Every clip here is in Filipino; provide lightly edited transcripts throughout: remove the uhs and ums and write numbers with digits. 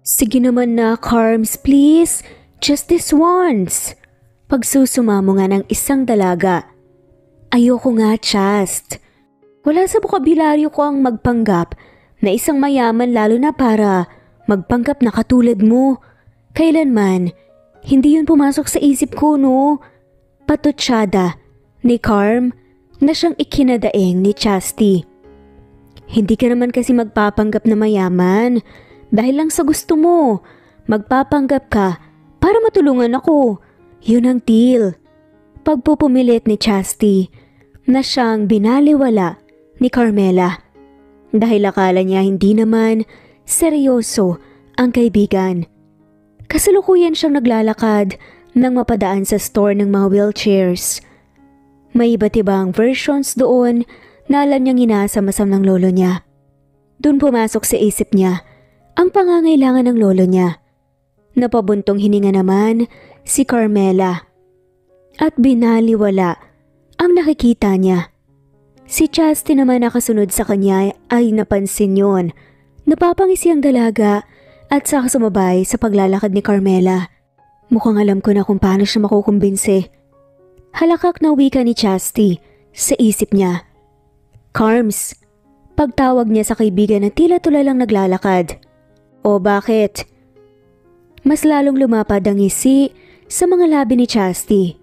Sige naman na, Carms, please. Just this once. Pagsusumamo nga ng isang dalaga. Ayoko nga, Chast. Wala sa bokabularyo ko ang magpanggap na isang mayaman lalo na para magpanggap na katulad mo. Kailanman, hindi yun pumasok sa isip ko, no? Patutsada ni Carm na siyang ikinadaing ni Chasty. Hindi ka naman kasi magpapanggap na mayaman dahil lang sa gusto mo. Magpapanggap ka para matulungan ako. Yun ang deal. Pagpupumilit ni Chasty na siyang binaliwala ni Carmela dahil akala niya hindi naman seryoso ang kaibigan. Kasalukuyan siyang naglalakad nang mapadaan sa store ng mga wheelchairs. May iba't ibang versions doon na alam niyang inaasam-asam ng lolo niya. Doon pumasok sa isip niya ang pangangailangan ng lolo niya. Napabuntong hininga naman si Carmela at binaliwala ang nakikita niya. Si Chasty naman nakasunod sa kanya ay napansin yon. Napapangisi ang dalaga at saka sumabay sa paglalakad ni Carmela. Mukhang alam ko na kung paano siya makukumbinse. Halakak na wika ni Chasty sa isip niya. Carms, pagtawag niya sa kaibigan na tila tulalang naglalakad. O bakit? Mas lalong lumapad ang ngisi sa mga labi ni Chasty.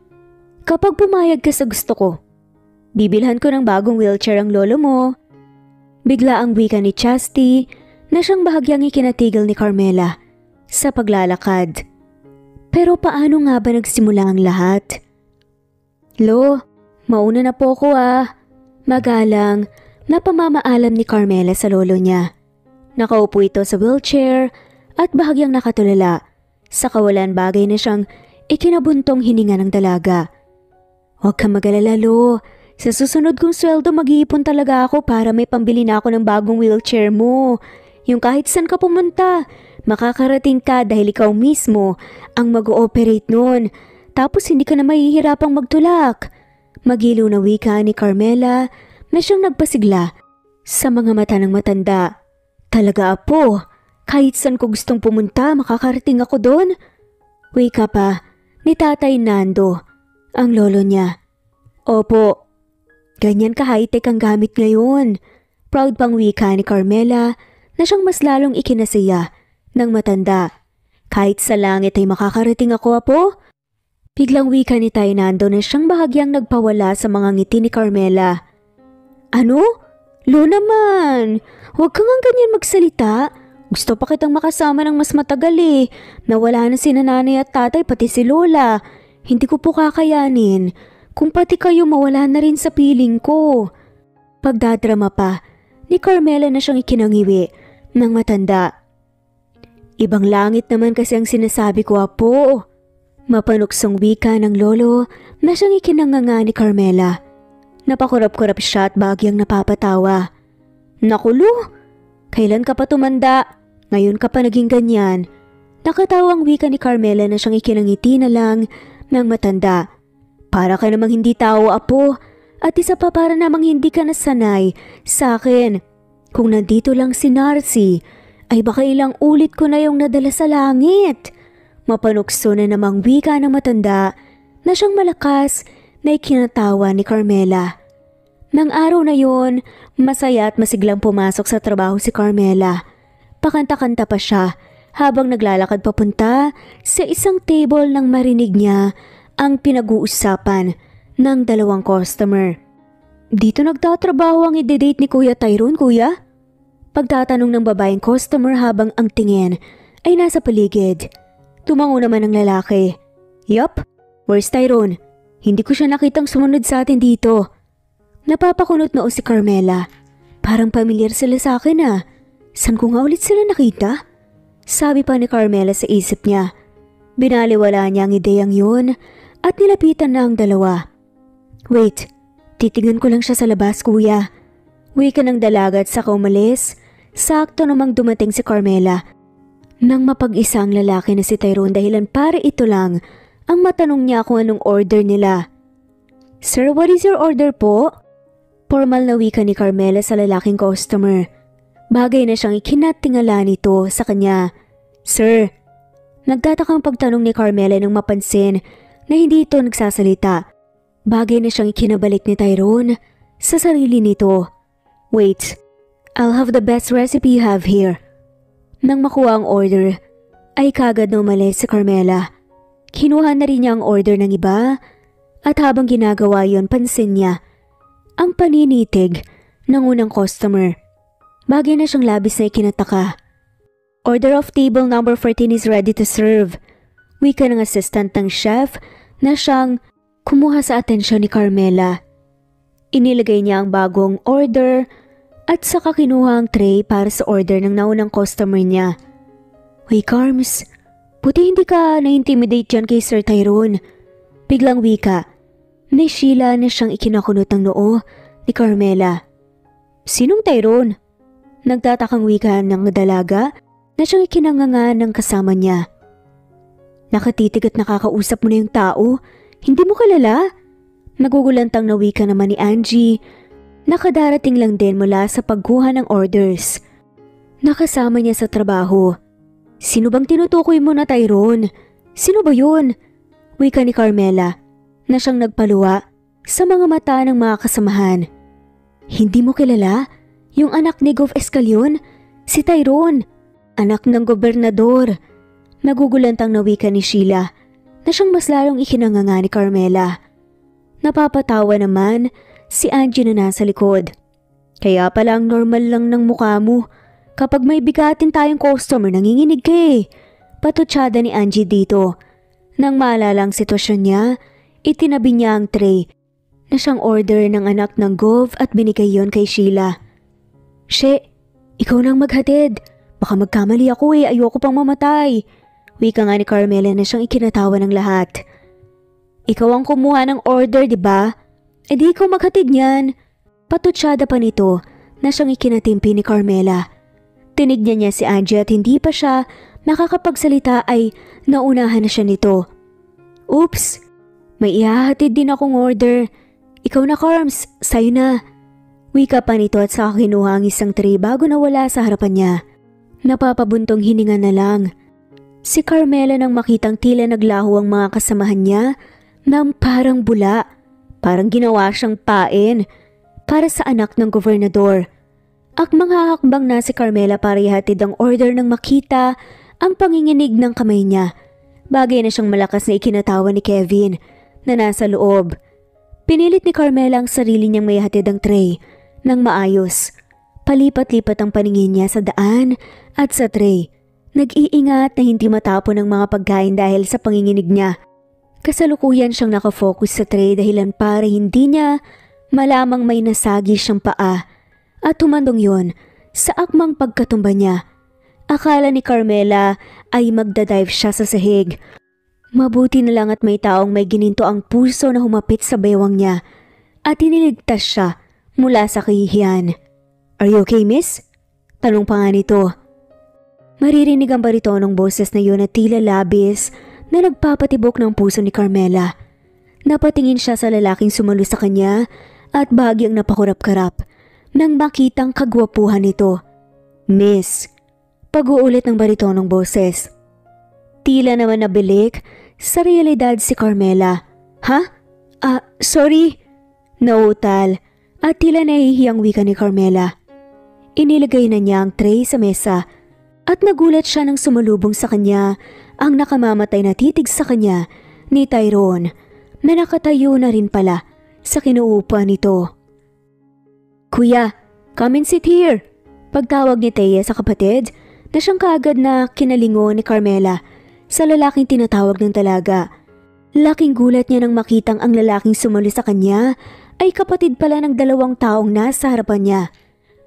Kapag pumayag ka sa gusto ko, bibilhan ko ng bagong wheelchair ang lolo mo. Bigla ang wika ni Chasty na siyang bahagyang ikinatigil ni Carmela sa paglalakad. Pero paano nga ba nagsimula ang lahat? Lo, mauna na po ko ah. Magalang na pamamaalam ni Carmela sa lolo niya. Nakaupo ito sa wheelchair at bahagyang nakatulala. Sa kawalan bagay na siyang ikinabuntong hininga ng dalaga. Huwag kang mag-alala, Lo. Sa susunod kong sweldo mag-iipon talaga ako para may pambili na ako ng bagong wheelchair mo. Yung kahit saan ka pumunta, makakarating ka dahil ikaw mismo ang mag-ooperate nun. Tapos hindi ka na mahihirapang magtulak. Magiliw na wika ni Carmela na siyang nagpasigla sa mga mata ng matanda. Talaga apo, kahit saan ko gustong pumunta makakarating ako doon. Wika pa ni Tatay Nando, ang lolo niya. Opo, ganyan ka high-tech ang gamit ngayon. Proud pang wika ni Carmela na siyang mas lalong ikinasaya ng matanda. Kahit sa langit ay makakarating ako, apo. Biglang wika ni Tay Nando na siyang bahagyang nagpawala sa mga ngiti ni Carmela. Ano? Lo naman, huwag kang ganyan magsalita. Gusto pa kitang makasama ng mas matagal eh. Nawala na si nanay at tatay pati si Lola. Hindi ko po kakayanin. Kung pati kayo mawala na rin sa piling ko. Pagdadrama pa ni Carmela na siyang ikinangiwi ng matanda. Ibang langit naman kasi ang sinasabi ko, apo. Mapanuksong wika ng lolo na siyang ikinanganga ni Carmela. Napakurap-kurap siya at bagyang napapatawa. Nakulo, kailan ka pa tumanda? Ngayon ka pa naging ganyan. Nakatawang wika ni Carmela na siyang ikinangiti na lang ng matanda. Para ka namang hindi tao, apo. At isa pa para namang hindi ka nasanay sa akin. Kung nandito lang si Narcy, ay baka ilang ulit ko na yung nadala sa langit. Mapanukso na namang wika ng matanda na siyang malakas na ikinatawa ni Carmela. Nang araw na yon, masaya at masiglang pumasok sa trabaho si Carmela. Pakanta-kanta pa siya habang naglalakad papunta sa isang table nang marinig niya ang pinag-uusapan ng dalawang customer. Dito nagtatrabaho ang ide-date ni Kuya Tyrone, kuya? Pagtatanong ng babaeng customer habang ang tingin ay nasa paligid. Tumango naman ang lalaki. Yup, where's Tyrone? Hindi ko siya nakitang sumunod sa atin dito. Napapakunot na o si Carmela. Parang pamilyar sila sa akin ah. San ko nga ulit sila nakita? Sabi pa ni Carmela sa isip niya. Binaliwala niya ang ideyang yun at nilapitan na ang dalawa. Wait, titignan ko lang siya sa labas, kuya. Wika ng dalaga at saka umalis. Sakto namang dumating si Carmela. Nang mapag-isa ang lalaki na si Tyrone dahilan para ito lang ang matanong niya kung anong order nila. Sir, what is your order po? Formal na wika ni Carmela sa lalaking customer. Bagay na siyang ikinatingala nito sa kanya. Sir, nagtatakang pagtanong ni Carmela nang mapansin na hindi ito nagsasalita. Bagay na siyang ikinabalik ni Tyrone sa sarili nito. Wait, I'll have the best recipe you have here. Nang makuha ang order, ay kagad na umalis si Carmela. Kinuha na rin niya ang order ng iba at habang ginagawa yon pansin niya ang paninitig ng unang customer. Bagay na siyang labis na ikinataka. Order of table number 14 is ready to serve. Wika ng assistant ng chef na siyang kumuha sa atensyon ni Carmela. Inilagay niya ang bagong order at saka kinuha ang tray para sa order ng naunang customer niya. Uy Carms, buti hindi ka na-intimidate dyan kay Sir Tyrone. Biglang wika ni Sheila na siyang ikinakunot ng noo ni Carmela. Sinong Tyrone? Nagtatakang wika ng dalaga na siyang ikinanganga ng kasama niya. Nakatitig at nakakausap mo na yung tao, hindi mo kilala? Nagugulantang na wika naman ni Angie. Nakadarating lang din mula sa pagkuha ng orders. Nakasama niya sa trabaho. Sino bang tinutukoy mo na Tyrone? Sino ba yun? Wika ni Carmela na siyang nagpaluwa sa mga mata ng mga kasamahan. Hindi mo kilala? Yung anak ni Gov Escalion? Si Tyrone, anak ng gobernador. Nagugulantang na wika ni Sheila na siyang mas lalong ikinanganga ni Carmela. Napapatawa naman si Angie na nasa likod. Kaya pala ang normal lang ng mukha mo. Kapag may bigatin tayong customer, nanginginig ka eh. Patutsada ni Angie dito. Nang maalala ang sitwasyon niya, itinabi niya ang tray na siyang order ng anak ng Gov at binigay yon kay Sheila. She, ikaw nang maghatid. Baka magkamali ako eh, ayoko pang mamatay. Wika nga ni Carmela na siyang ikinatawa ng lahat. Ikaw ang kumuha ng order, di ba? E di ikaw maghatid niyan. Patutsada pa nito na siyang ikinatimpi ni Carmela. Tinignan niya si Angie at hindi pa siya nakakapagsalita ay naunahan na siya nito. Oops, may ihahatid din akong order. Ikaw na Carms, sa'yo na. Wika pa nito at saka kinuha ang isang tray bago nawala sa harapan niya. Napapabuntong hininga na lang. Si Carmela nang makitang tila naglaho ang mga kasamahan niya nang parang bula. Parang ginawa siyang pain para sa anak ng gobernador. Akmang hahakbang na si Carmela para ihatid ang order nang makita ang panginginig ng kamay niya. Bagay na siyang malakas na ikinatawa ni Kevin na nasa loob. Pinilit ni Carmela ang sarili niyang may hatid ang tray nang maayos. Palipat-lipat ang paningin niya sa daan at sa tray. Nag-iingat na hindi matapon ang mga pagkain dahil sa panginginig niya. Kasalukuyan siyang nakafocus sa tray dahilan para hindi niya malamang may nasagi siyang paa. At tumandong yon sa akmang pagkatumba niya. Akala ni Carmela ay magdadive siya sa sahig. Mabuti na lang at may taong may gininto ang puso na humapit sa baywang niya at iniligtas siya mula sa kahihiyan. Are you okay, miss? Tanong pa nga nito. Maririnig ang baritonong boses na yun at tila labis na nagpapatibok ng puso ni Carmela. Napatingin siya sa lalaking sumalo sa kanya at bagyang napakurap-karap nang makitang kagwapuhan nito. Miss, pag-uulit ng baritonong boses. Tila naman nabilik sa realidad si Carmela. Ha? Sorry. Nautal at tila nahihiyang wika ni Carmela. Inilagay na niya ang tray sa mesa at nagulat siya nang sumalubong sa kanya ang nakamamatay na titig sa kanya ni Tyrone na nakatayo na rin pala sa kinuupuan nito. Kuya, come and sit here. Pagtawag ni Thea sa kapatid na siyang kaagad na kinalingo ni Carmela sa lalaking tinatawag ng dalaga. Laking gulat niya nang makitang ang lalaking sumali sa kanya ay kapatid pala ng 2 taong nasa harapan niya.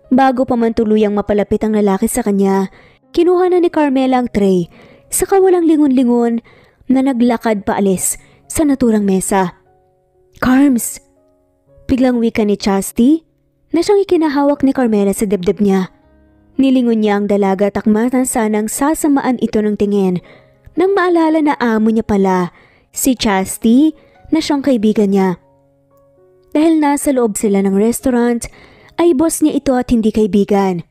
Bago pa man tuluyang mapalapit ang lalaki sa kanya, kinuha na ni Carmela ang tray sa kawalang lingon-lingon na naglakad paalis sa naturang mesa. Carms! Biglang wika ni Chastity na siyang ikinahawak ni Carmela sa dibdib niya. Nilingon niya ang dalaga at akma na sanang sasamaan ito ng tingin nang maalala na amo niya pala si Chastity na siyang kaibigan niya. Dahil nasa loob sila ng restaurant ay boss niya ito at hindi kaibigan.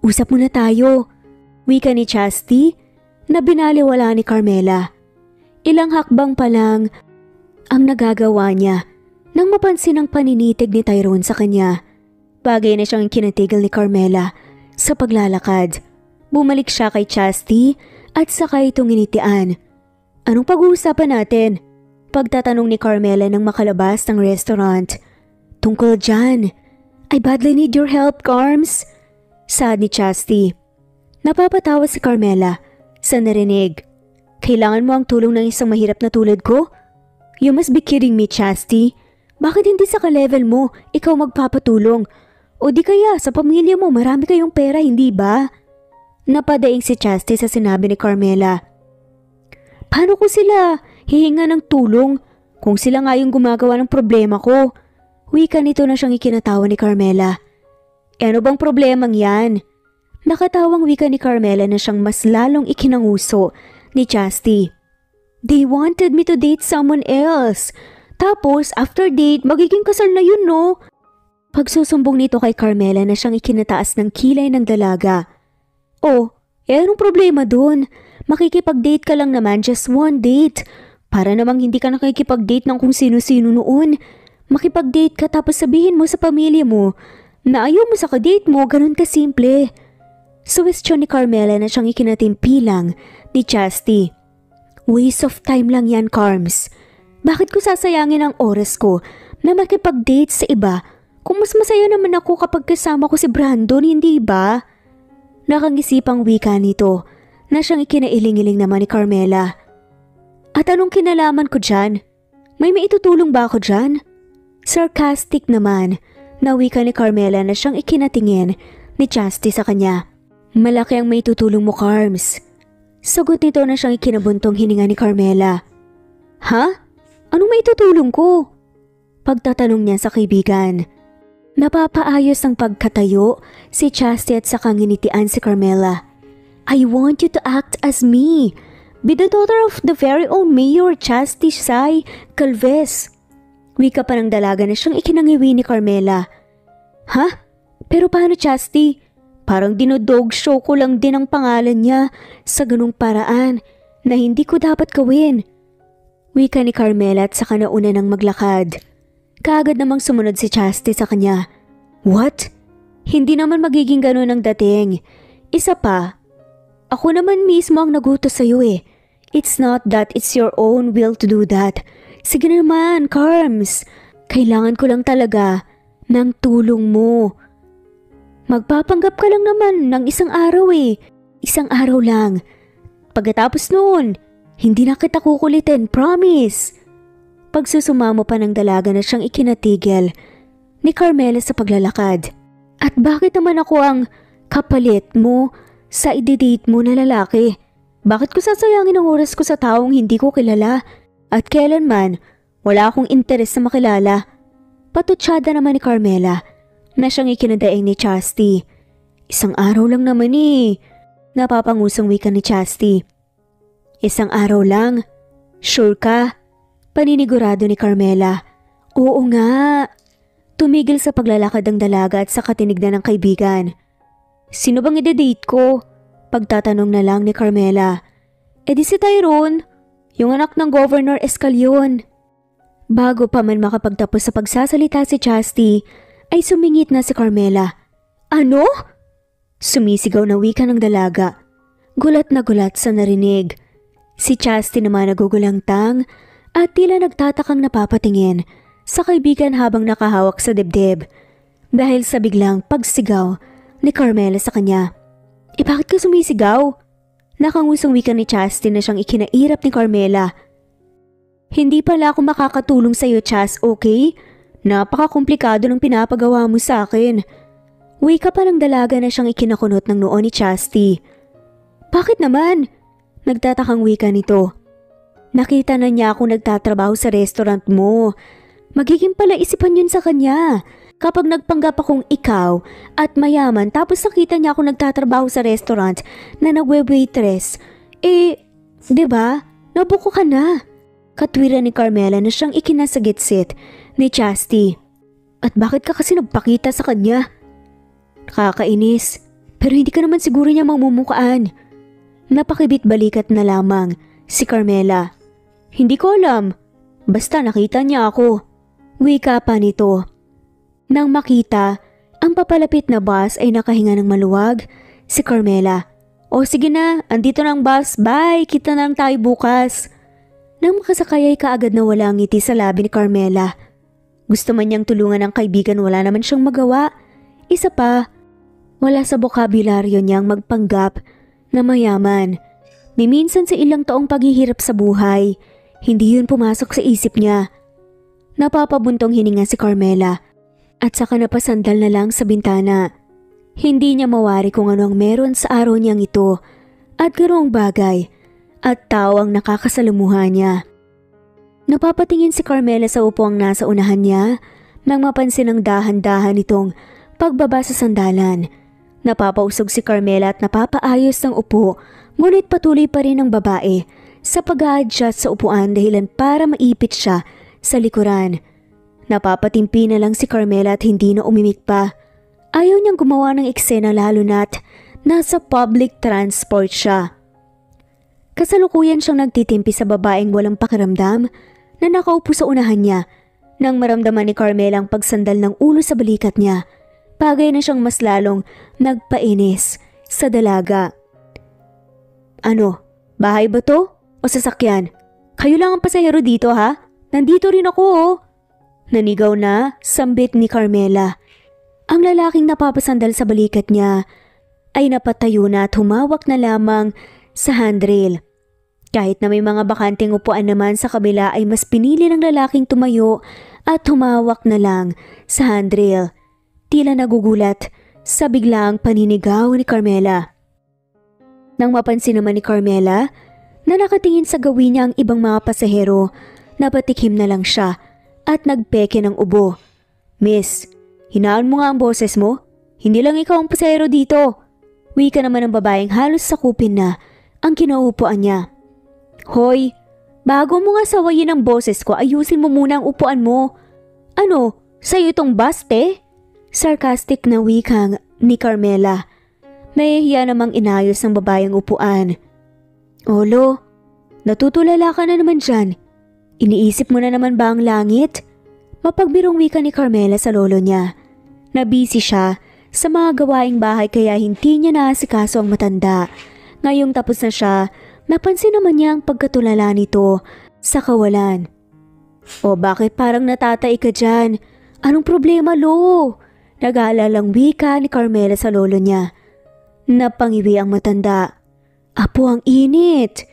Usap muna tayo, wika ni Chastity na binaliwala ni Carmela. Ilang hakbang pa lang ang nagagawa niya nang mapansin ang paninitig ni Tyrone sa kanya. Bagay na siyang kinatigil ni Carmela sa paglalakad. Bumalik siya kay Chastity at saka itong initian. Anong pag-uusapan natin? Pagtatanong ni Carmela nang makalabas ng restaurant. Tungkol dyan. I badly need your help, Carms. Saad ni Chastity. Napapatawa si Carmela sa narinig. Kailangan mo ang tulong ng isang mahirap na tulad ko? You must be kidding me, Chastity. Bakit hindi sa ka-level mo ikaw magpapatulong? O di kaya sa pamilya mo marami kayong pera, hindi ba? Napadaing si Chastity sa sinabi ni Carmela. Paano ko sila hihinga ng tulong kung sila nga yung gumagawa ng problema ko? Wika nito na siyang ikinatawa ni Carmela. Ano bang problemang yan? Nakatawang wika ni Carmela na siyang mas lalong ikinanguso ni Chastity. They wanted me to date someone else. Tapos after date magiging kasal na yun, no? Pagsusumbong nito kay Carmela na siyang ikinataas ng kilay ng dalaga. Oh, anong problema dun? Makikipag-date ka lang naman, just one date. Para namang hindi ka nakikipag-date ng kung sino-sino noon. Makipag-date ka tapos sabihin mo sa pamilya mo na ayaw mo sa ka-date mo, ganun kasimple. Suwestyon ni Carmela na siyang ikinatimpilang ni Chastity. Waste of time lang yan, Carms. Bakit ko sasayangin ang oras ko na makipag-date sa iba kung mas masaya naman ako kapag kasama ko si Brandon, hindi ba? Nakangisipang wika nito na siyang ikinailing-iling naman ni Carmela. At anong kinalaman ko dyan? May maitutulong ba ako dyan? Sarcastic naman na wika ni Carmela na siyang ikinatingin ni Chastity sa kanya. Malaki ang maitutulong mo, Carms. Sagot nito na siyang ikinabuntong hininga ni Carmela. Ha? Anong maitutulong ko? Pagtatanong niya sa kaibigan. Napapaayos ng pagkatayo si Chastity at saka nginitian si Carmela. I want you to act as me. Be the daughter of the very own Mayor Chastity Sai Calves. Wika pa ng dalaga na siyang ikinangiwi ni Carmela. Ha? Pero paano, Chastity? Parang dinodog show ko lang din ang pangalan niya sa ganung paraan na hindi ko dapat gawin. Wika ni Carmela at saka nauna ng maglakad. Kaagad namang sumunod si Chastity sa kanya. What? Hindi naman magiging ganun ang dating. Isa pa, ako naman mismo ang nagutos sa'yo eh. It's not that it's your own will to do that. Sige naman, Carms. Kailangan ko lang talaga ng tulong mo. Magpapanggap ka lang naman ng isang araw eh. Isang araw lang. Pagkatapos noon, hindi na kita kukulitin, promise. Pagsusumamo pa ng dalaga na siyang ikinatigil ni Carmela sa paglalakad. At bakit naman ako ang kapalit mo sa ididate mo na lalaki? Bakit ko sasayangin ang oras ko sa taong hindi ko kilala? At kailanman, wala akong interes na makilala. Patutsada naman ni Carmela na siyang ikinadaing ni Chastity. Isang araw lang naman eh. Napapangusang wika ni Chastity. Isang araw lang? Sure ka? Paninigurado ni Carmela. Oo nga. Tumigil sa paglalakad ang dalaga at saka tinignan ng kaibigan. Sino bang ide-date ko? Pagtatanong na lang ni Carmela. E di si Tyrone, yung anak ng Governor Escalion. Bago pa man makapagtapos sa pagsasalita si Chastity, ay sumingit na si Carmela. Ano? Sumisigaw na wika ng dalaga. Gulat na gulat sa narinig. Si Chastity naman nagugulangtang at tila nagtatakang napapatingin sa kaibigan habang nakahawak sa dibdib dahil sa biglang pagsigaw ni Carmela sa kanya. Eh bakit ka sumisigaw? Nakangusong wika ni Chastity na siyang ikinairap ni Carmela. Hindi pala ako makakatulong sa iyo, Chas, okay? Napaka-komplikado ng pinapagawa mo sa akin. Wika pa ng dalaga na siyang ikinakunot ng noo ni Chastity. Bakit naman? Nagtatakang wika nito. Nakita na niya akong nagtatrabaho sa restaurant mo. Magiging pala isipan yun sa kanya. Kapag nagpanggap akong ikaw at mayaman tapos nakita niya akong nagtatrabaho sa restaurant na nagwe-waitress, diba? Nabuko ka na. Katwiran ni Carmela na siyang ikinasagitsit ni Chastity. At bakit ka kasi nagpakita sa kanya? Kakainis, pero hindi ka naman siguro niya mamumukaan. Napakibit balikat na lamang si Carmela. Hindi ko alam. Basta nakita niya ako. Wika pa nito. Nang makita ang papalapit na bus ay nakahinga ng maluwag si Carmela. O sige na, andito na ang bus. Bye, kita na lang tayo bukas. Nang makasakay ay kaagad na wala ang ngiti sa labi ni Carmela. Gusto man niyang tulungan ang kaibigan, wala naman siyang magawa. Isa pa, wala sa bokabularyo niyang magpanggap na mayaman. Ni minsan sa ilang taong paghihirap sa buhay, hindi yun pumasok sa isip niya. Napapabuntong hininga si Carmela at saka napasandal na lang sa bintana. Hindi niya mawari kung ano ang meron sa araw niyang ito at ganoong bagay at tao ang nakakasalamuha niya. Napapatingin si Carmela sa upuang nasa unahan niya nang mapansin ang dahan-dahan nitong pagbaba sa sandalan. Napapausog si Carmela at napapaayos ng upo, ngunit patuloy pa rin ang babae sa pag-a-adjust sa upuan dahilan para maipit siya sa likuran. Napapatimpi na lang si Carmela at hindi na umimik pa. Ayaw niyang gumawa ng eksena lalo na't nasa public transport siya. Kasalukuyan siyang nagtitimpi sa babaeng walang pakiramdam na nakaupo sa unahan niya. Nang maramdaman ni Carmela ang pagsandal ng ulo sa balikat niya, bagay na siyang mas lalong nagpainis sa dalaga. Ano, bahay ba to o sasakyan? Kayo lang ang pasahero dito ha? Nandito rin ako oh. Nanigaw na, sambit ni Carmela. Ang lalaking napapasandal sa balikat niya ay napatayo na at humawak na lamang sa handrail. Kahit na may mga bakanting upuan naman sa kabila ay mas pinili ng lalaking tumayo at humawak na lang sa handrail. Tila nagugulat sa biglaang paninigaw ni Carmela. Nang mapansin naman ni Carmela na nakatingin sa gawin niya ang ibang mga pasahero, napatikim na lang siya at nagpeke ng ubo. Miss, hinaan mo nga ang boses mo. Hindi lang ikaw ang pasahero dito. Wika naman ang babaeng halos sakupin na ang kinaupuan niya. Hoy, bago mo nga sawayin ang boses ko, ayusin mo muna ang upuan mo. Ano, sa'yo itong baste? Sarcastic na wikang ni Carmela. Nahihiya namang inayos ng babaeng upuan. Olo, natutulala ka na naman dyan. Iniisip mo na naman ba ang langit? Mapagbirong wika ni Carmela sa lolo niya. Nabisi siya sa mga gawaing bahay kaya hindi niya naasikaso ang matanda. Ngayong tapos na siya, napansin naman niya ang pagkatulala nito sa kawalan. O bakit parang natatay ka dyan? Anong problema, lo? Nag-aalalang wika ni Carmela sa lolo niya. Napangiwi ang matanda. Apo, ang init.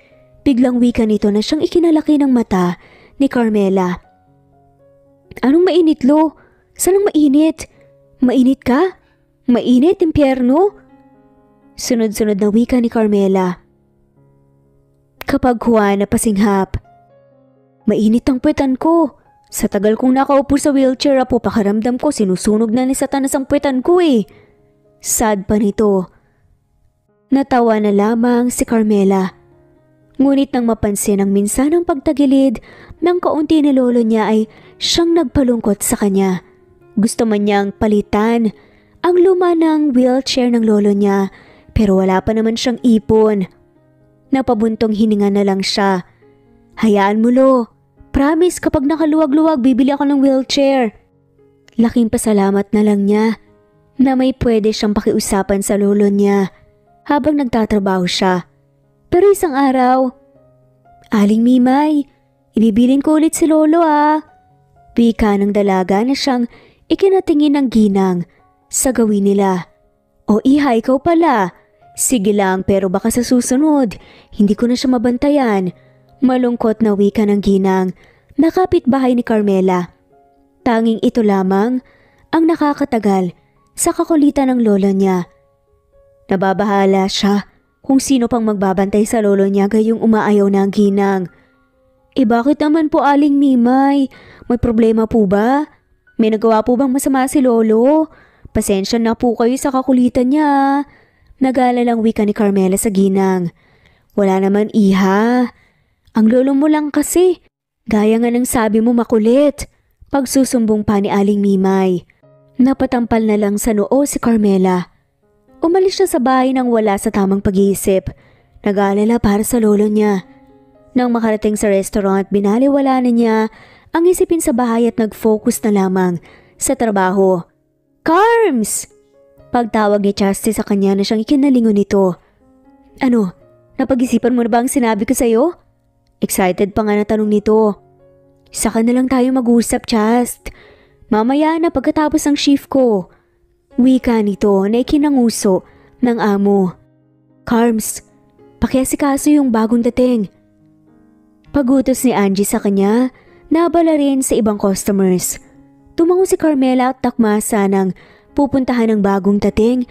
Biglang wika nito na siyang ikinalaki ng mata ni Carmela. Anong mainit, lo? Sanang mainit? Mainit ka? Mainit, impyerno? Sunod-sunod na wika ni Carmela. Kapag Juan na pasinghap. Mainit ang puwetan ko. Sa tagal kong nakaupo sa wheelchair, apo, pakaramdam ko sinusunog na ni Satanas ang puwetan ko eh. Sad pa nito. Natawa na lamang si Carmela. Ngunit nang mapansin ang minsanang pagtagilid ng kaunti ni lolo niya ay siyang nagpalungkot sa kanya. Gusto man niyang palitan ang luma ng wheelchair ng lolo niya pero wala pa naman siyang ipon. Napabuntong hininga na lang siya. Hayaan mo, lo. Promise, kapag nakaluwag-luwag bibili ako ng wheelchair. Laking pasalamat na lang niya na may pwede siyang pakiusapan sa lolo niya habang nagtatrabaho siya. Pero isang araw, Aling Mimay, ibibilin ko ulit si lolo ah. Wika ng dalaga na siyang ikinatingin ng ginang sa gawin nila. O iha, ikaw pala. Sige lang, pero baka sa susunod, hindi ko na siya mabantayan. Malungkot na wika ng ginang, nakapitbahay ni Carmela. Tanging ito lamang ang nakakatagal sa kakulitan ng lolo niya. Nababahala siya kung sino pang magbabantay sa lolo niya gayong umaayaw na ang ginang. Bakit naman po, Aling Mimay? May problema po ba? May nagawa po bang masama si lolo? Pasensya na po kayo sa kakulitan niya. Nag-aalalang wika ni Carmela sa ginang. Wala naman, iha. Ang lolo mo lang kasi. Gaya nga ng sabi mo, makulit. Pagsusumbong pa ni Aling Mimay. Napatampal na lang sa noo si Carmela. Umalis siya sa bahay nang wala sa tamang pag-iisip. Nag-aalala para sa lolo niya. Nang makarating sa restaurant, binaliwala na niya ang isipin sa bahay at nag-focus na lamang sa trabaho. Carms! Pagtawag ni Chastity sa kanya na siyang ikinalingon nito. Ano? Napag-isipan mo na ba ang sinabi ko sa'yo? Excited pa nga na tanong nito. Saka na lang tayo mag-usap, Chast. Mamaya na pagkatapos ng shift ko. Wika nito na ikinanguso ng amo. Carms, pakiasikaso yung bagong dating. Pagutos ni Angie sa kanya, nabala rin sa ibang customers. Tumango si Carmela at takmasa ng pupuntahan ng bagong dating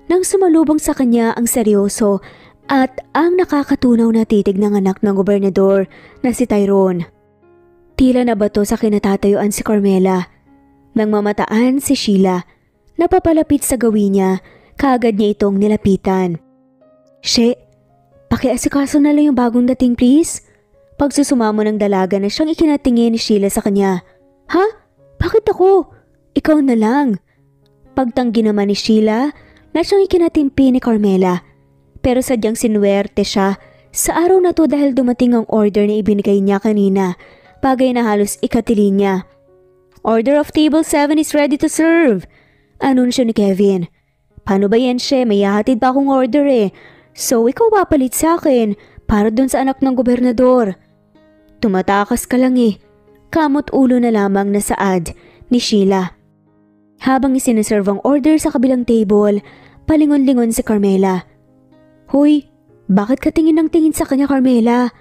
nang sumalubong sa kanya ang seryoso at ang nakakatunaw na titig ng anak ng gobernador na si Tyrone. Tila nabato sa kinatatayuan si Carmela. Nang mamataan si Sheila, napapalapit sa gawin niya, kaagad niya itong nilapitan. She, pakiasikaso na lang yung bagong dating please. Pagsusumamo ng dalaga na siyang ikinatingin ni Sheila sa kanya. Ha? Bakit ako? Ikaw na lang. Pagtanggi naman ni Sheila na siyang ikinatimpi ni Carmela. Pero sadyang sinuwerte siya sa araw na to dahil dumating ang order na ibinigay niya kanina, bagay na halos ikatili niya. Order of table 7 is ready to serve. Anunsyo ni Kevin. Paano ba yan, She? May hahatid pa akong order eh. So ikaw papalit sa akin para dun sa anak ng gobernador. Tumatakas ka lang eh. Kamot ulo na lamang na saad ni Sheila. Habang isinaserve ang order sa kabilang table, palingon-lingon si Carmela. Hoy, bakit ka tingin ng tingin sa kanya, Carmela?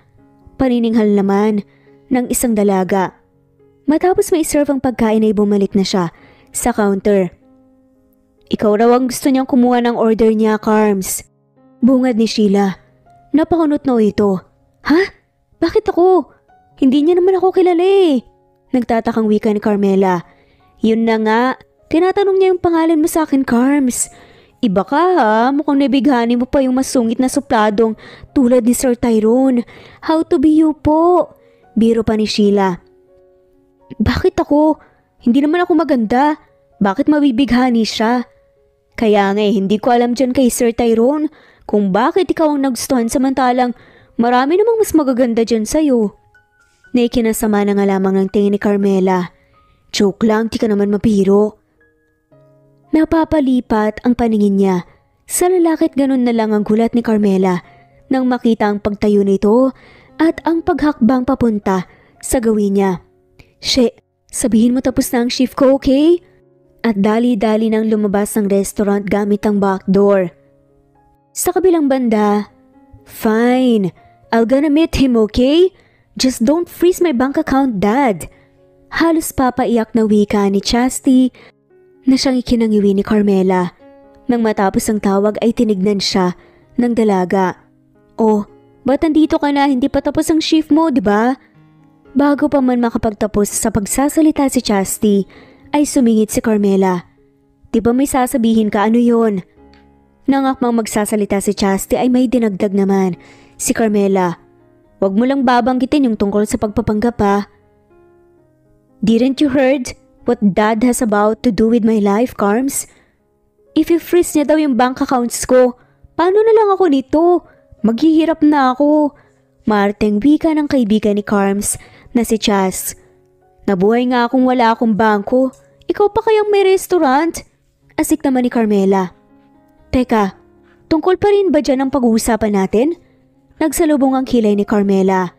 Panininghal naman ng isang dalaga. Matapos ma-serve ang pagkain ay bumalik na siya sa counter. Ikaw raw ang gusto niyang kumuha ng order niya, Carms. Bungad ni Sheila. Napakunot na ito. Ha? Bakit ako? Hindi niya naman ako kilala eh. Nagtatakang wika ni Carmela. Yun na nga, tinatanong niya yung pangalan mo sa akin, Carms. Iba ka ha, mukhang nabighani mo pa yung masungit na supladong tulad ni Sir Tyrone. How to be you po? Biro pa ni Sheila. Bakit ako? Hindi naman ako maganda. Bakit mabibighani siya? Kaya nga hindi ko alam dyan kay Sir Tyrone kung bakit ikaw ang nagustuhan samantalang marami namang mas magaganda dyan sa'yo. Naikinasama na nga lamang ng tingin ni Carmela. Joke lang, di ka naman mapiro. Napapalipat ang paningin niya. Sa lalakit ganun na lang ang gulat ni Carmela nang makita ang pagtayo nito at ang paghakbang papunta sa gawin niya. She, sabihin mo tapos na ang shift ko, okay? At dali-dali nang lumabas ng restaurant gamit ang back door. Sa kabilang banda, fine, I'll gonna meet him, okay? Just don't freeze my bank account, Dad. Halos papaiyak na wika ni Chastity na siyang ikinangiwi ni Carmela. Nang matapos ang tawag ay tinignan siya ng dalaga. Oh, ba't nandito ka na? Hindi pa tapos ang shift mo, di ba? Bago pa man makapagtapos sa pagsasalita si Chastity, ay sumingit si Carmela. Di ba may sasabihin ka, ano yon? Nangakmang magsasalita si Chastity ay may dinagdag naman si Carmela. Huwag mo lang babanggitin yung tungkol sa pagpapanggap ha. Didn't you heard what Dad has about to do with my life, Carms? If i-freeze niya daw yung bank accounts ko, paano na lang ako nito? Maghihirap na ako. Marteng wika ng kaibigan ni Carms na si Chas. Nabuhay nga akong wala akong bangko. Ikaw pa kayang may restaurant? Asik naman ni Carmela. Teka, tungkol pa rin ba dyan ang pag-uusapan natin? Nagsalubong ang kilay ni Carmela.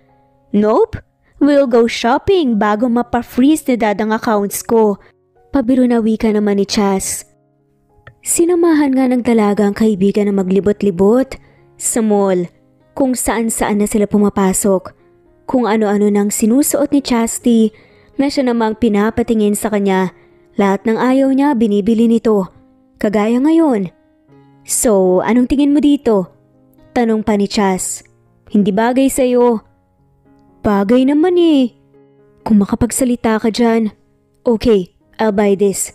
Nope. We'll go shopping bago mapa-freeze ni Dad ang accounts ko. Pabiro na wika naman ni Chas. Sinamahan nga ng dalaga ang kaibigan na maglibot-libot sa mall kung saan-saan na sila pumapasok. Kung ano-ano nang sinusuot ni Chastity na siya namang pinapatingin sa kanya. Lahat ng ayaw niya binibili nito. Kagaya ngayon. So, anong tingin mo dito? Tanong pa ni Chas. Hindi bagay sa'yo. Bagay naman eh. Kung makapagsalita ka dyan. Okay, I'll buy this.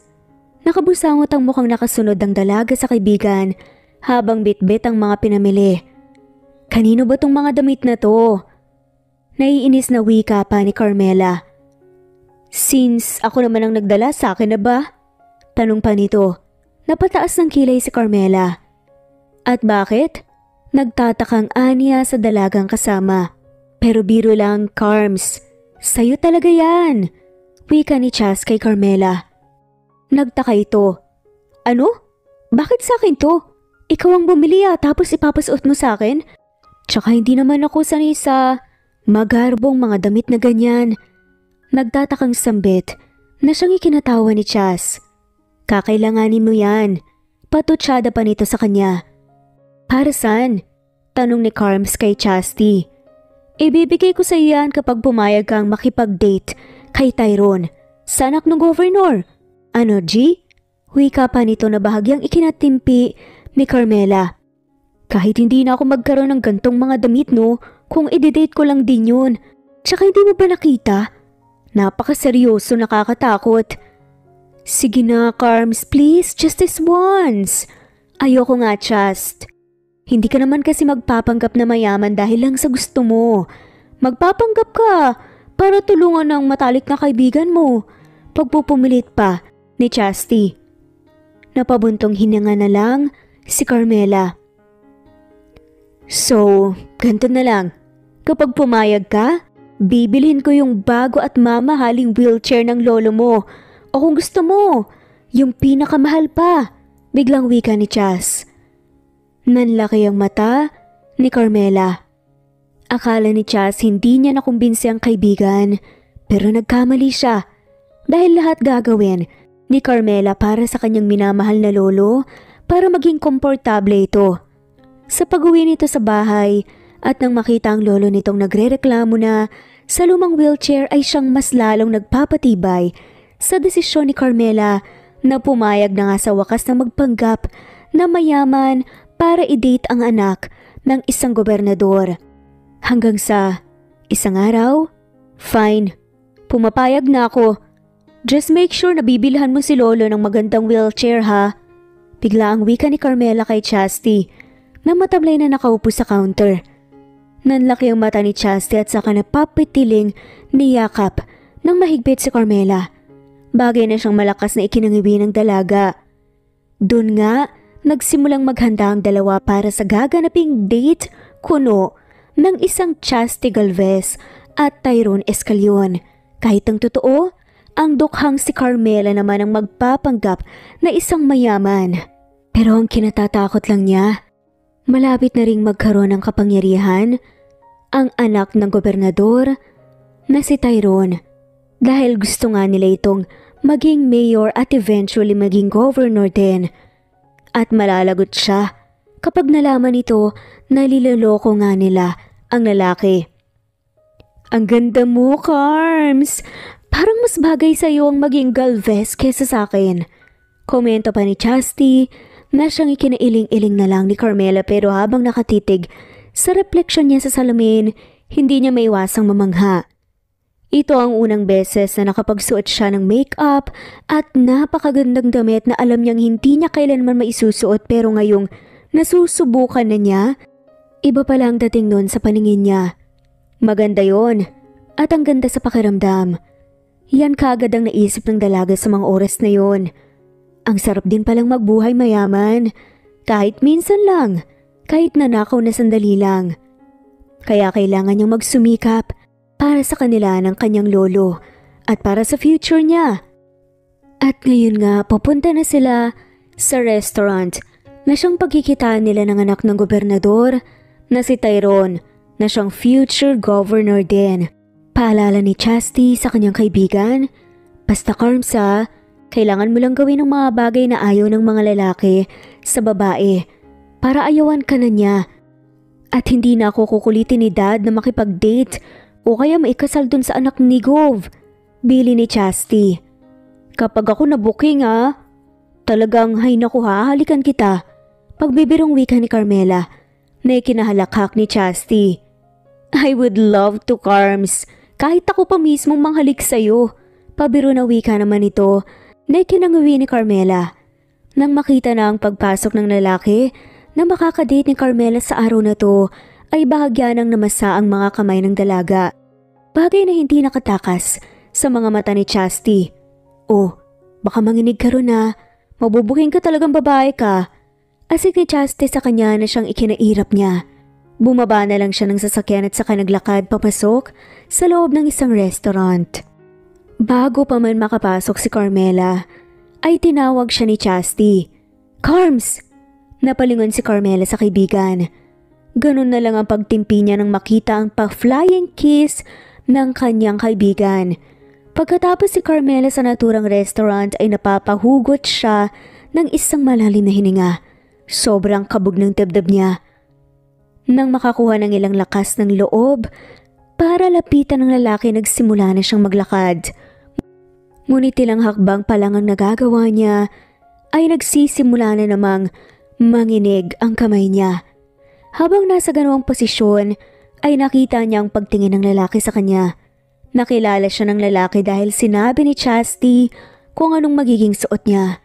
Nakabusangot ang mukhang nakasunod ng dalaga sa kaibigan habang bitbit ang mga pinamili. Kanino ba tong mga damit na to? Naiinis na wika pa ni Carmela. Since ako naman ang nagdala, sa akin na ba? Tanong pa nito. Napataas ng kilay si Carmela. At bakit? Nagtatakang anya sa dalagang kasama. Pero biro lang, Carms. Sa'yo talaga yan. Wika ni Chas kay Carmela. Nagtaka ito. Ano? Bakit sa akin to? Ikaw ang bumili tapos ipapasuot mo sa akin? Tsaka hindi naman ako sanay sa magarbong mga damit na ganyan. Nagtatakang sambit na siyang ikinatawa ni Chas. Kakailanganin mo yan. Patutsada pa nito sa kanya. Para saan? Tanong ni Carms kay Chasti. Ibibigay ko sa iyan kapag pumayag kang makipag-date kay Tyrone sa anak ng governor. Ano, G? Wika pa nito na bahagyang ikinatimpi ni Carmela. Kahit hindi na ako magkaroon ng gantong mga damit kung i-date ko lang din yun. Tsaka hindi mo ba nakita? Napakaseryoso, nakakatakot. Sige na, Carms, please, just this once. Ayoko nga, Chast. Hindi ka naman kasi magpapanggap na mayaman dahil lang sa gusto mo. Magpapanggap ka para tulungan ng matalik na kaibigan mo. Pagpupumilit pa ni Chasti. Napabuntong hininga na lang si Carmela. So, ganito na lang. Kapag pumayag ka, bibilhin ko yung bago at mamahaling wheelchair ng lolo mo. O kung gusto mo, yung pinakamahal pa. Biglang wika ni Chas. Nanlaki ang mata ni Carmela. Akala ni Chas hindi niya nakumbinsi ang kaibigan, pero nagkamali siya. Dahil lahat gagawin ni Carmela para sa kanyang minamahal na lolo para maging komportable ito. Sa pag-uwi nito sa bahay at nang makita ang lolo nitong nagrereklamo na sa lumang wheelchair ay siyang mas lalong nagpapatibay sa desisyon ni Carmela na pumayag na nga sa wakas na magpanggap na mayaman para i-date ang anak ng isang gobernador. Hanggang sa isang araw, fine, pumapayag na ako. Just make sure na bibilhan mo si lolo ng magandang wheelchair ha. Bigla ang wika ni Carmela kay Chasti na matamlay na nakaupo sa counter. Nanlaki ang mata ni Chasti at saka napapitiling niyakap ng mahigpit si Carmela. Bagay na siyang malakas na ikinangiwi ng dalaga. Doon nga, nagsimulang maghanda ang dalawa para sa gaganaping date kuno ng isang Chasti Galvez at Tyrone Escalion. Kahit ang totoo, ang dukhang si Carmela naman ang magpapanggap na isang mayaman. Pero ang kinatatakot lang niya, malapit na ring magkaroon ng kapangyarihan ang anak ng gobernador na si Tyrone. Dahil gusto nga nila itong maging mayor at eventually maging governor din. At malalagot siya kapag nalaman ito na niloloko nga nila ang lalaki. Ang ganda mo, Carms! Parang mas bagay sa iyo ang maging Galvez kesa sa akin. Komento pa ni Chasti na siyang ikinailing-iling na lang ni Carmela pero habang nakatitig sa refleksyon niya sa salamin, hindi niya maiwasang mamangha. Ito ang unang beses na nakapagsuot siya ng make-up at napakagandang damit na alam niyang hindi niya kailanman maisusuot pero ngayong nasusubukan na niya, iba pala ang dating nun sa paningin niya. Maganda yon at ang ganda sa pakiramdam. Yan kaagad ang naisip ng dalaga sa mga oras na yon. Ang sarap din palang magbuhay mayaman, kahit minsan lang, kahit nanakaw na sandali lang. Kaya kailangan niyang magsumikap para sa kanila ng kanyang lolo at para sa future niya. At ngayon nga, papunta na sila sa restaurant na siyang pagkikitaan nila ng anak ng gobernador na si Tyrone na siyang future governor din. Paalala ni Chasti sa kanyang kaibigan, basta Carms kailangan mo lang gawin ang mga bagay na ayaw ng mga lalaki sa babae para ayawan ka na niya. At hindi na ako kukulitin ni Dad na makipag-date o kaya maikasal dun sa anak ni Gov, bili ni Chasti. Kapag ako na-booking talagang hay naku halikan kita. Pagbibirong wika ni Carmela na ikinahalakhak ni Chasti. I would love to, Carms. Kahit ako pa mismo manghalik sa'yo. Pabiro na wika naman ito na ikinangawi ni Carmela. Nang makita na ang pagpasok ng lalaki na makakadate ni Carmela sa araw na to, ay bahagya ng namasa ang mga kamay ng dalaga. Bagay na hindi nakatakas sa mga mata ni Chasti. Oh, baka manginig ka ron mabubuking ka talagang babae ka. Asik ni Chaste sa kanya na siyang ikinairap niya. Bumaba na lang siya ng sasakyan at saka naglakad papasok sa loob ng isang restaurant. Bago pa man makapasok si Carmela, ay tinawag siya ni Chastity. "Carms!" Napalingon si Carmela sa kaibigan. Ganun na lang ang pagtimpi niya nang makita ang pa-flying kiss ng kanyang kaibigan. Pagkatapos si Carmela sa naturang restaurant ay napapahugot siya ng isang malalim na hininga. Sobrang kabog ng dibdib niya. Nang makakuha ng ilang lakas ng loob para lapitan ng lalaki, nagsimula na siyang maglakad. Ngunit ilang hakbang pa lang ang nagagawa niya ay nagsisimula na namang manginig ang kamay niya. Habang nasa ganawang posisyon ay nakita niya ang pagtingin ng lalaki sa kanya. Nakilala siya ng lalaki dahil sinabi ni Chastity kung anong magiging suot niya.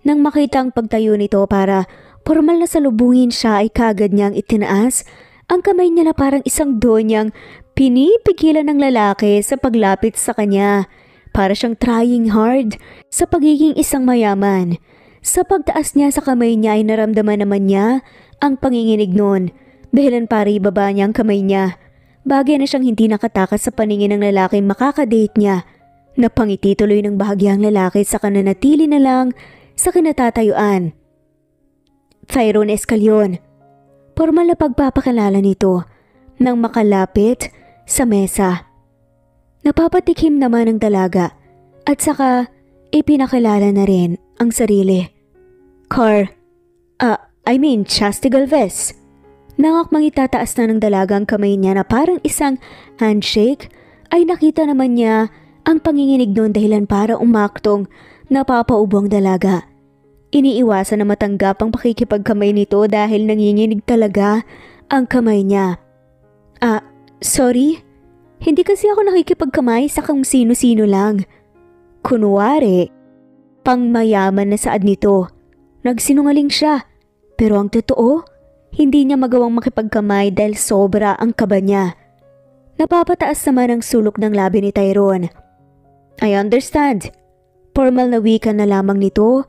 Nang makita ang pagtayo nito para formal na salubungin siya ay kagad niyang itinaas ang kamay niya na parang isang donyang pinipigilan ng lalaki sa paglapit sa kanya. Para siyang trying hard sa pagiging isang mayaman. Sa pagtaas niya sa kamay niya ay naramdaman naman niya ang panginginig noon. Dahilan para ibaba niya ang kamay niya. Bagay na siyang hindi nakatakas sa paningin ng lalaking makakadate niya. Napangiti tuloy ng bahagyang lalaki sa kananatili na lang sa kinatatayuan. Tyrone Escalion. Formal na pagpapakilala nito nang makalapit sa mesa. Napapatikim naman ng dalaga at saka ipinakilala na rin ang sarili. Chastity Galvez. Nangakmang itataas na ng dalaga ang kamay niya na parang isang handshake ay nakita naman niya ang panginginig noon dahilan para umaktong napapaubo ang dalaga. Iniiwasan na matanggap ang pakikipagkamay nito dahil nanginginig talaga ang kamay niya. Sorry? Hindi kasi ako nakikipagkamay sa kung sino-sino lang. Kunwari, pangmayaman na saad nito. Nagsinungaling siya. Pero ang totoo, hindi niya magawang makipagkamay dahil sobra ang kaba niya. Napapataas naman ang sulok ng labi ni Tyrone. I understand. Formal na wika na lamang nito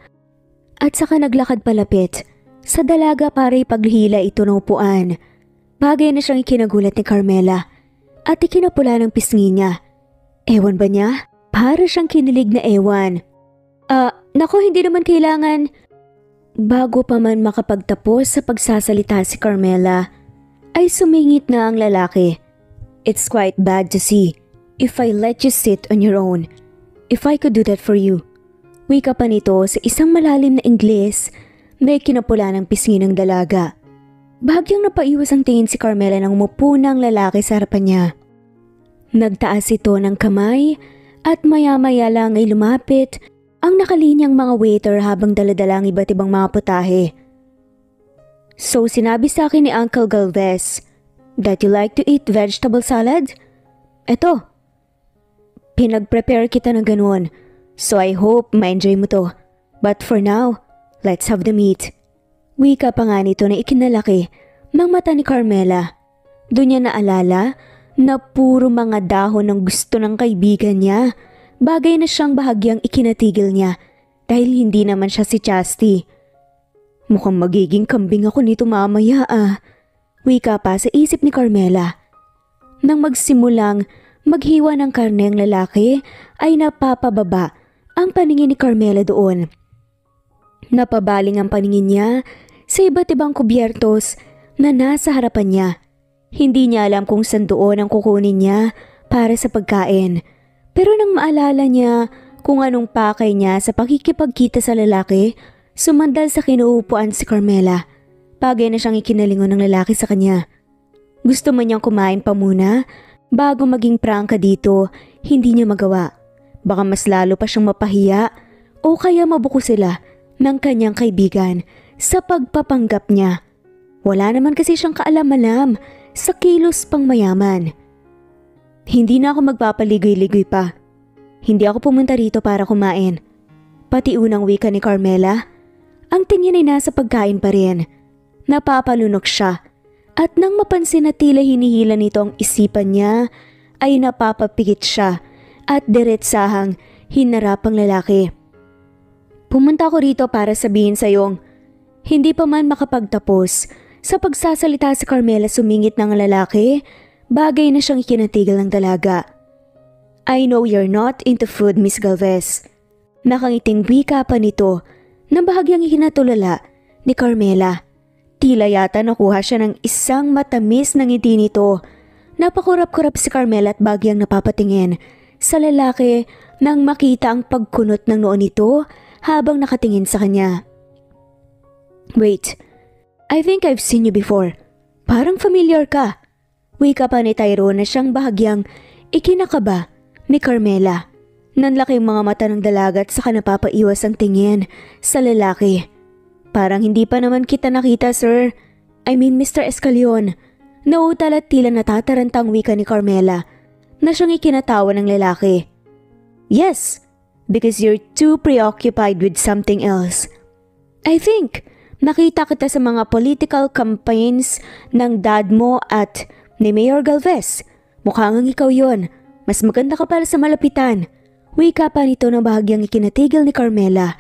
at saka naglakad palapit sa dalaga para ipaghila ito ng upuan. Bagay na siyang ikinagulat ni Carmela at ikinapula ng pisngi niya. Ewan ba niya? Para siyang kinilig na ewan. Nako, hindi naman kailangan. Bago pa man makapagtapos sa pagsasalita si Carmela, ay sumingit na ang lalaki. It's quite bad to see if I let you sit on your own. If I could do that for you. Wika pa nito sa isang malalim na Ingles na ikinapula ng pisngi ng dalaga. Bahagyang napaiwas ang tingin si Carmela nang umupo na ang lalaki sa harapan niya. Nagtaas ito ng kamay at maya-maya lang ay lumapit ang nakalinyang mga waiter habang daladala ang iba't ibang mga putahe. So sinabi sa akin ni Uncle Galvez that you like to eat vegetable salad? Eto, pinag-prepare kita ng ganun. So I hope ma-enjoy mo to. But for now, let's have the meat. Wika pa nga nito na ikinalaki ng mata ni Carmela. Doon niya naalala na puro mga dahon ng gusto ng kaibigan niya. Bagay na siyang bahagyang ikinatigil niya dahil hindi naman siya si Chastity. Mukhang magiging kambing ako nito mamaya Wika pa sa isip ni Carmela. Nang magsimulang maghiwa ng karne ang lalaki ay napapababa ang paningin ni Carmela doon. Napabaling ang paningin niya sa iba't ibang kubyertos na nasa harapan niya. Hindi niya alam kung saan doon ang kukunin niya para sa pagkain. Pero nang maalala niya kung anong pakay niya sa pakikipagkita sa lalaki, sumandal sa kinuupuan si Carmela. Bagay na siyang ikinalingon ng lalaki sa kanya. Gusto man niyang kumain pa muna bago maging prangka dito, hindi niya magawa. Baka mas lalo pa siyang mapahiya o kaya mabuko sila ng kanyang kaibigan sa pagpapanggap niya. Wala naman kasi siyang kaalam-alam sa kilos pang mayaman. Hindi na ako magpapaligoy-ligoy pa. Hindi ako pumunta rito para kumain. Pati unang wika ni Carmela, ang tingin ay nasa pagkain pa rin. Napapalunok siya at nang mapansin na tila hinihila nito ang isipan niya ay napapapikit siya at diretsahang hinarap ang lalaki. Pumunta ako rito para sabihin sa iyong Hindi pa man makapagtapos, sa pagsasalita si Carmela sumingit ng lalaki, bagay na siyang ikinatigil ng dalaga. I know you're not into food, Miss Galvez. Nakangiting wika pa nito na bahagyang ikinatulala ni Carmela. Tila yata nakuha siya ng isang matamis na ngiti nito. Napakurap-kurap si Carmela at bagyang napapatingin sa lalaki nang makita ang pagkunot ng noo nito habang nakatingin sa kanya. Wait, I think I've seen you before. Parang familiar ka. Wika pa ni Tyrone na siyang bahagyang ikinakaba ni Carmela. Nanlaki ang mga mata ng dalaga at saka napapaiwas ang tingin sa lalaki. Parang hindi pa naman kita nakita, sir. I mean, Mr. Escalion. Nautal at tila natatarantang wika ni Carmela na siyang ikinatawa ng lalaki. Yes, because you're too preoccupied with something else. I think nakita kita sa mga political campaigns ng dad mo at ni Mayor Galvez. Mukhang ikaw yon. Mas maganda ka para sa malapitan. Wika pa nito na bahagyang ikinatigil ni Carmela.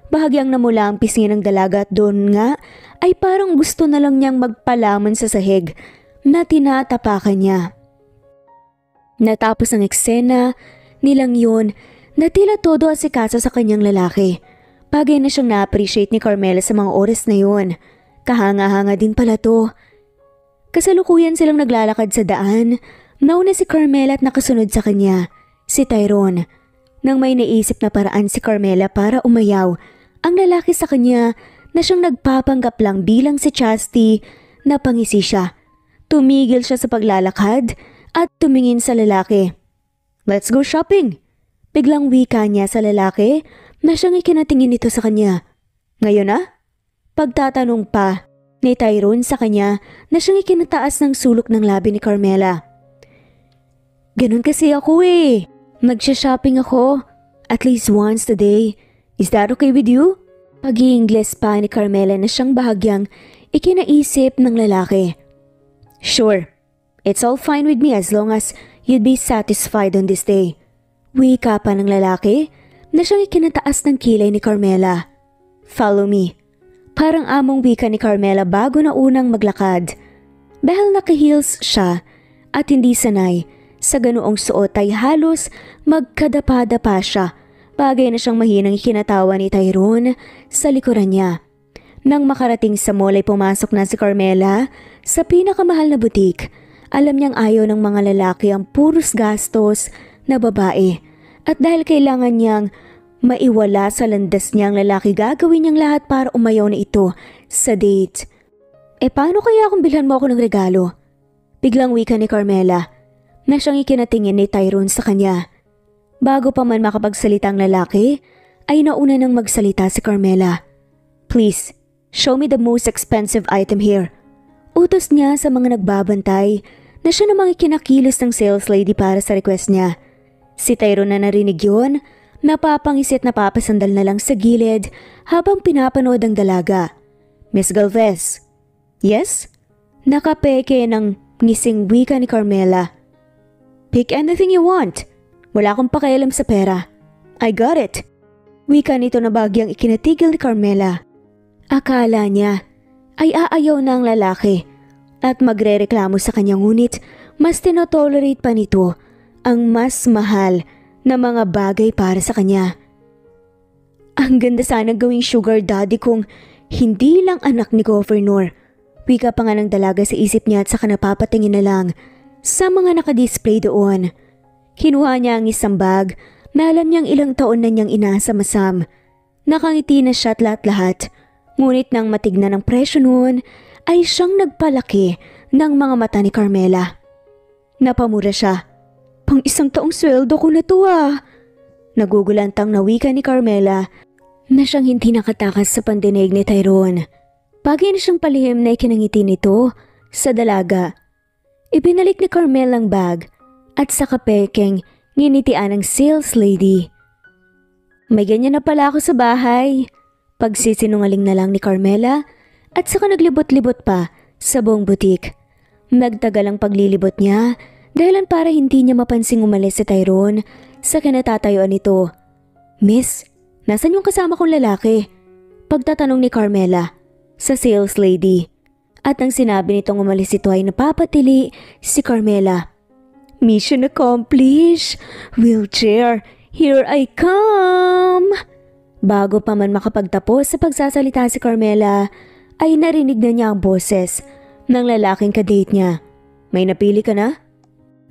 Bahagyang namula ang pisngi ng dalaga at doon nga ay parang gusto na lang niyang magpalaman sa sahig na tinatapakan niya. Natapos ang eksena nilang yun na tila todo asikaso sa kanyang lalaki. Bagay na siyang na-appreciate ni Carmela sa mga oras na yun. Kahanga-hanga din pala to. Kasalukuyan silang naglalakad sa daan. Nauna si Carmela at nakasunod sa kanya, si Tyrone. Nang may naisip na paraan si Carmela para umayaw, ang lalaki sa kanya na siyang nagpapanggap lang bilang si Chastity, napangisi siya. Tumigil siya sa paglalakad at tumingin sa lalaki. Let's go shopping! Biglang wika niya sa lalaki na siyang ikinatingin nito sa kanya. Ngayon na? Pagtatanong pa ni Tyrone sa kanya na siyang ikinataas ng sulok ng labi ni Carmela. Ganun kasi ako eh. Magsha-shopping ako. At least once a day. Is that okay with you? Pag-i-Ingles pa ni Carmela na siyang bahagyang ikinaisip ng lalaki. Sure. It's all fine with me as long as you'd be satisfied on this day. Wika pa ng lalaki na siyang ikinataas ng kilay ni Carmela. Follow me. Parang among wika ni Carmela bago na unang maglakad. Dahil naka-heels siya at hindi sanay sa ganoong suot ay halos magkadapa-dapa siya. Bagay na siyang mahinang ikinatawa ni Tyrone sa likuran niya. Nang makarating sa mall ay pumasok na si Carmela sa pinakamahal na butik. Alam niyang ayaw ng mga lalaki ang puros gastos na babae. At dahil kailangan niyang maiwala sa landas niyang lalaki, gagawin niyang lahat para umayaw na ito sa date. Paano kaya kung bilhan mo ako ng regalo? Biglang wika ni Carmela na siyang ikinatingin ni Tyrone sa kanya. Bago pa man makapagsalita ang lalaki, ay nauna nang magsalita si Carmela. Please, show me the most expensive item here. Utos niya sa mga nagbabantay na siya namang ikinakilos ng sales lady para sa request niya. Si Tyrone na narinig yun, napapangisit na papasandal na lang sa gilid habang pinapanood ang dalaga. Miss Galvez. Yes? Nakapeke ng ngising wika ni Carmela. Pick anything you want. Wala akong pakialam sa pera. I got it. Wika nito na bagyang ikinatigil ni Carmela. Akala niya ay aayaw na ang lalaki at magrereklamo sa kanya, ngunit mas tinotolerate pa nito ang mas mahal na mga bagay para sa kanya. Ang ganda sana gawing sugar daddy kung hindi lang anak ni Governor. Wika pa nga ng dalaga sa isip niya at saka napapatingin na lang sa mga nakadisplay doon. Kinuha niya ang isang bag na alam niyang ilang taon na niyang inaasam-asam. Nakangiti na siya at lahat-lahat. Ngunit nang matignan ang presyo noon ay siyang nagpalaki ng mga mata ni Carmela. Napamura siya. Pang isang taong sweldo ko na to ah. Nagugulantang na wika ni Carmela na siyang hindi nakatakas sa pandinig ni Tyrone. Bagay na siyang palihim na ikinangiti nito sa dalaga. Ibinalik ni Carmela ang bag at sa kapekeng nginitian ng sales lady. May ganyan na pala ako sa bahay. Pagsisinungaling na lang ni Carmela at saka naglibot-libot pa sa buong butik. Nagtagal ang paglilibot niya dahilan para hindi niya mapansing umalis si Tyrone sa kinatatayuan nito. Miss, nasan yung kasama kong lalaki? Pagtatanong ni Carmela. sa sales lady. At nang sinabi nitong umalis ito ay napapatili si Carmela. Mission accomplished! Wheelchair, here I come! Bago pa man makapagtapos sa pagsasalita si Carmela, ay narinig na niya ang boses ng lalaking kadate niya. May napili ka na?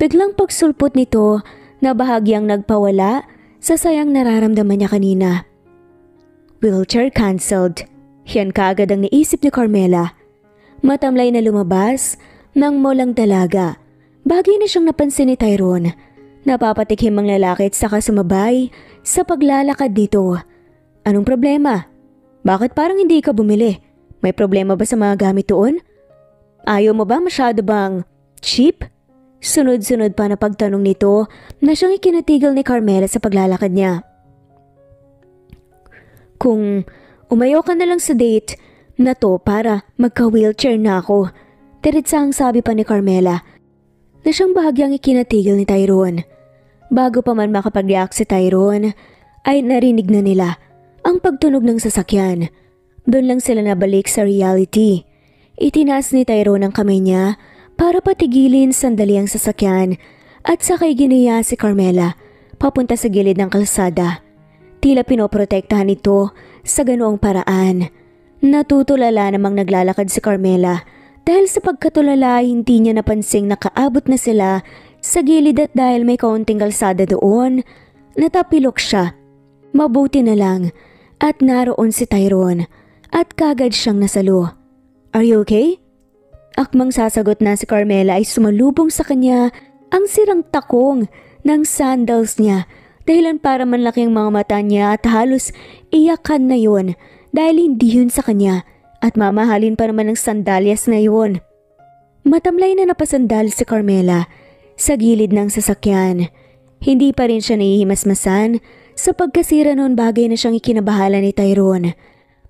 Biglang pagsulpot nito na bahagyang nagpawala sa sayang nararamdaman niya kanina. Wheelchair cancelled. Yan kaagad ang naisip ni Carmela. Matamlay na lumabas ng molang dalaga. Bagay na siyang napansin ni Tyrone. Napapatikim ang lalaki at saka sumabay sa paglalakad dito. Anong problema? Bakit parang hindi ka bumili? May problema ba sa mga gamit doon? Ayaw mo ba, masyado bang cheap? Sunod-sunod pa na pagtanong nito na siyang ikinatigil ni Carmela sa paglalakad niya. Kung umayaw ka na lang sa date na to para magka-wheelchair na ako, diretsahang sabi pa ni Carmela na siyang bahagyang ikinatigil ni Tyrone. Bago pa man makapag-react si Tyrone ay narinig na nila ang pagtunog ng sasakyan. Doon lang sila nabalik sa reality. Itinaas ni Tyrone ang kamay niya para patigilin sandali ang sasakyan at sakay ginaya si Carmela papunta sa gilid ng kalsada. Tila pinoprotektahan ito sa ganoong paraan. Natutulala namang naglalakad si Carmela dahil sa pagkatulala hindi niya napansing nakaabot na sila sa gilid at dahil may kaunting kalsada doon, natapilok siya. Mabuti na lang at naroon si Tyrone at kagad siyang nasalo. Are you okay? Akmang sasagot na si Carmela ay sumalubong sa kanya ang sirang takong ng sandals niya dahilan para manlaki ang mga mata niya at halos iyakan na yun dahil hindi yun sa kanya at mamahalin pa naman ng sandalyas na yun. Matamlay na napasandal si Carmela sa gilid ng sasakyan. Hindi pa rin siya nahihimasmasan sa pagkasira noon bagay na siyang ikinabahala ni Tyrone.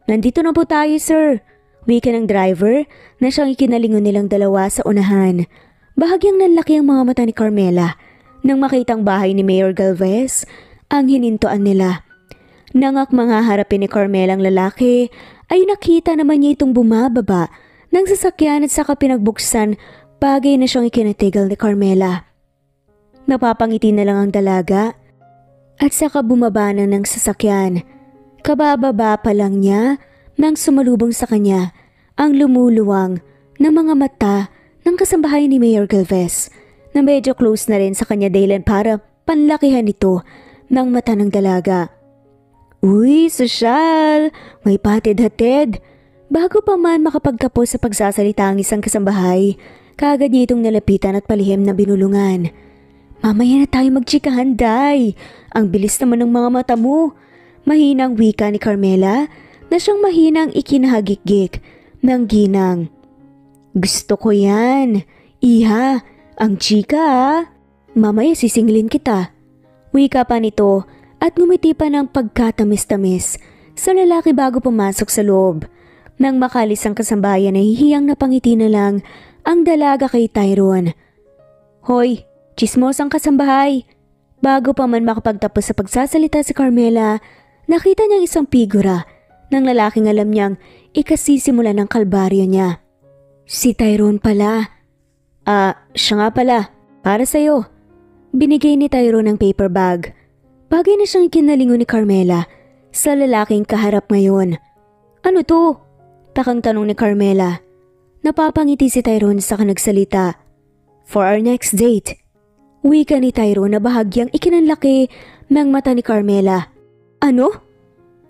Nandito na po tayo, sir. Wika ng driver na siyang ikinalingon nilang dalawa sa unahan. Bahagyang nanlaki ang mga mata ni Carmela nang makitang bahay ni Mayor Galvez ang hinintuan nila. Nangak mga harapin ni Carmela ang lalaki ay nakita naman niya itong bumababa ng sasakyan at saka pinagbuksan bagay na siyang ikinatigil ni Carmela. Napapangiti na lang ang dalaga at saka bumaba na ng sasakyan. Kabababa pa lang niya nang sumalubong sa kanya ang lumuluwang na mga mata ng kasambahay ni Mayor Galvez na medyo close na rin sa kanya dahilan para panlakihan ito ng mata ng dalaga. Uy, sosyal! May patid-hatid! Bago pa man makapagtapos sa pagsasalita ang isang kasambahay, kaagad niya itong nalapitan at palihim na binulungan. Mamaya na tayo magtsikahan, Day! Ang bilis naman ng mga mata mo! Mahinang wika ni Carmela na siyang mahinang ikinahagikgik ng ginang. Gusto ko yan! Iha! Ang chika ah! Mamaya sisingilin kita. Wika pa nito at ngumiti pa ng pagkatamis-tamis sa lalaki bago pumasok sa loob. Nang makalis ang kasambayan ay hihiyang napangiti na lang ang dalaga kay Tyrone. Hoy, chismosang kasambahay! Bago pa man makapagtapos sa pagsasalita si Carmela, nakita niyang isang figura ng lalaking alam niyang ikasisimula ng kalbaryo niya. Si Tyrone pala. Siya nga pala, para sa'yo. Binigay ni Tyrone ang paper bag. Bagay na siyang ikinalingon ni Carmela sa lalaking kaharap ngayon. Ano to? Takang tanong ni Carmela. Napapangiti si Tyrone sa nagsalita. For our next date. Wika ni Tyrone na bahagyang ikinanlaki ng mata ni Carmela. Ano?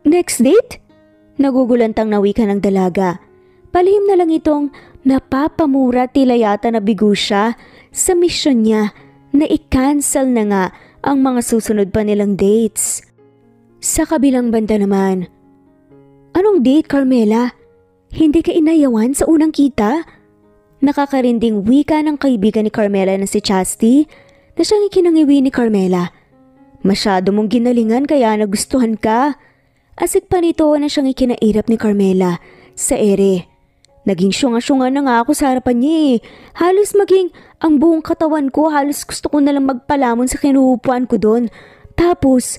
Next date? Nagugulantang na wika ng dalaga. Palihim na lang itong napapamura tila yata na bigo siya sa misyon niya na i-cancel na nga ang mga susunod pa nilang dates. Sa kabilang banda naman, anong date, Carmela? Hindi ka inayawan sa unang kita? Nakakarinding wika ng kaibigan ni Carmela na si Chastity na siyang ikinangiwi ni Carmela. Masyado mong ginalingan kaya nagustuhan ka. Asik pa nito na siyang ikinairap ni Carmela sa ere. Naging syunga-syunga na nga ako sa harapan niya eh. Halos maging ang buong katawan ko, halos gusto ko na lang magpalamon sa kinuupuan ko doon. Tapos,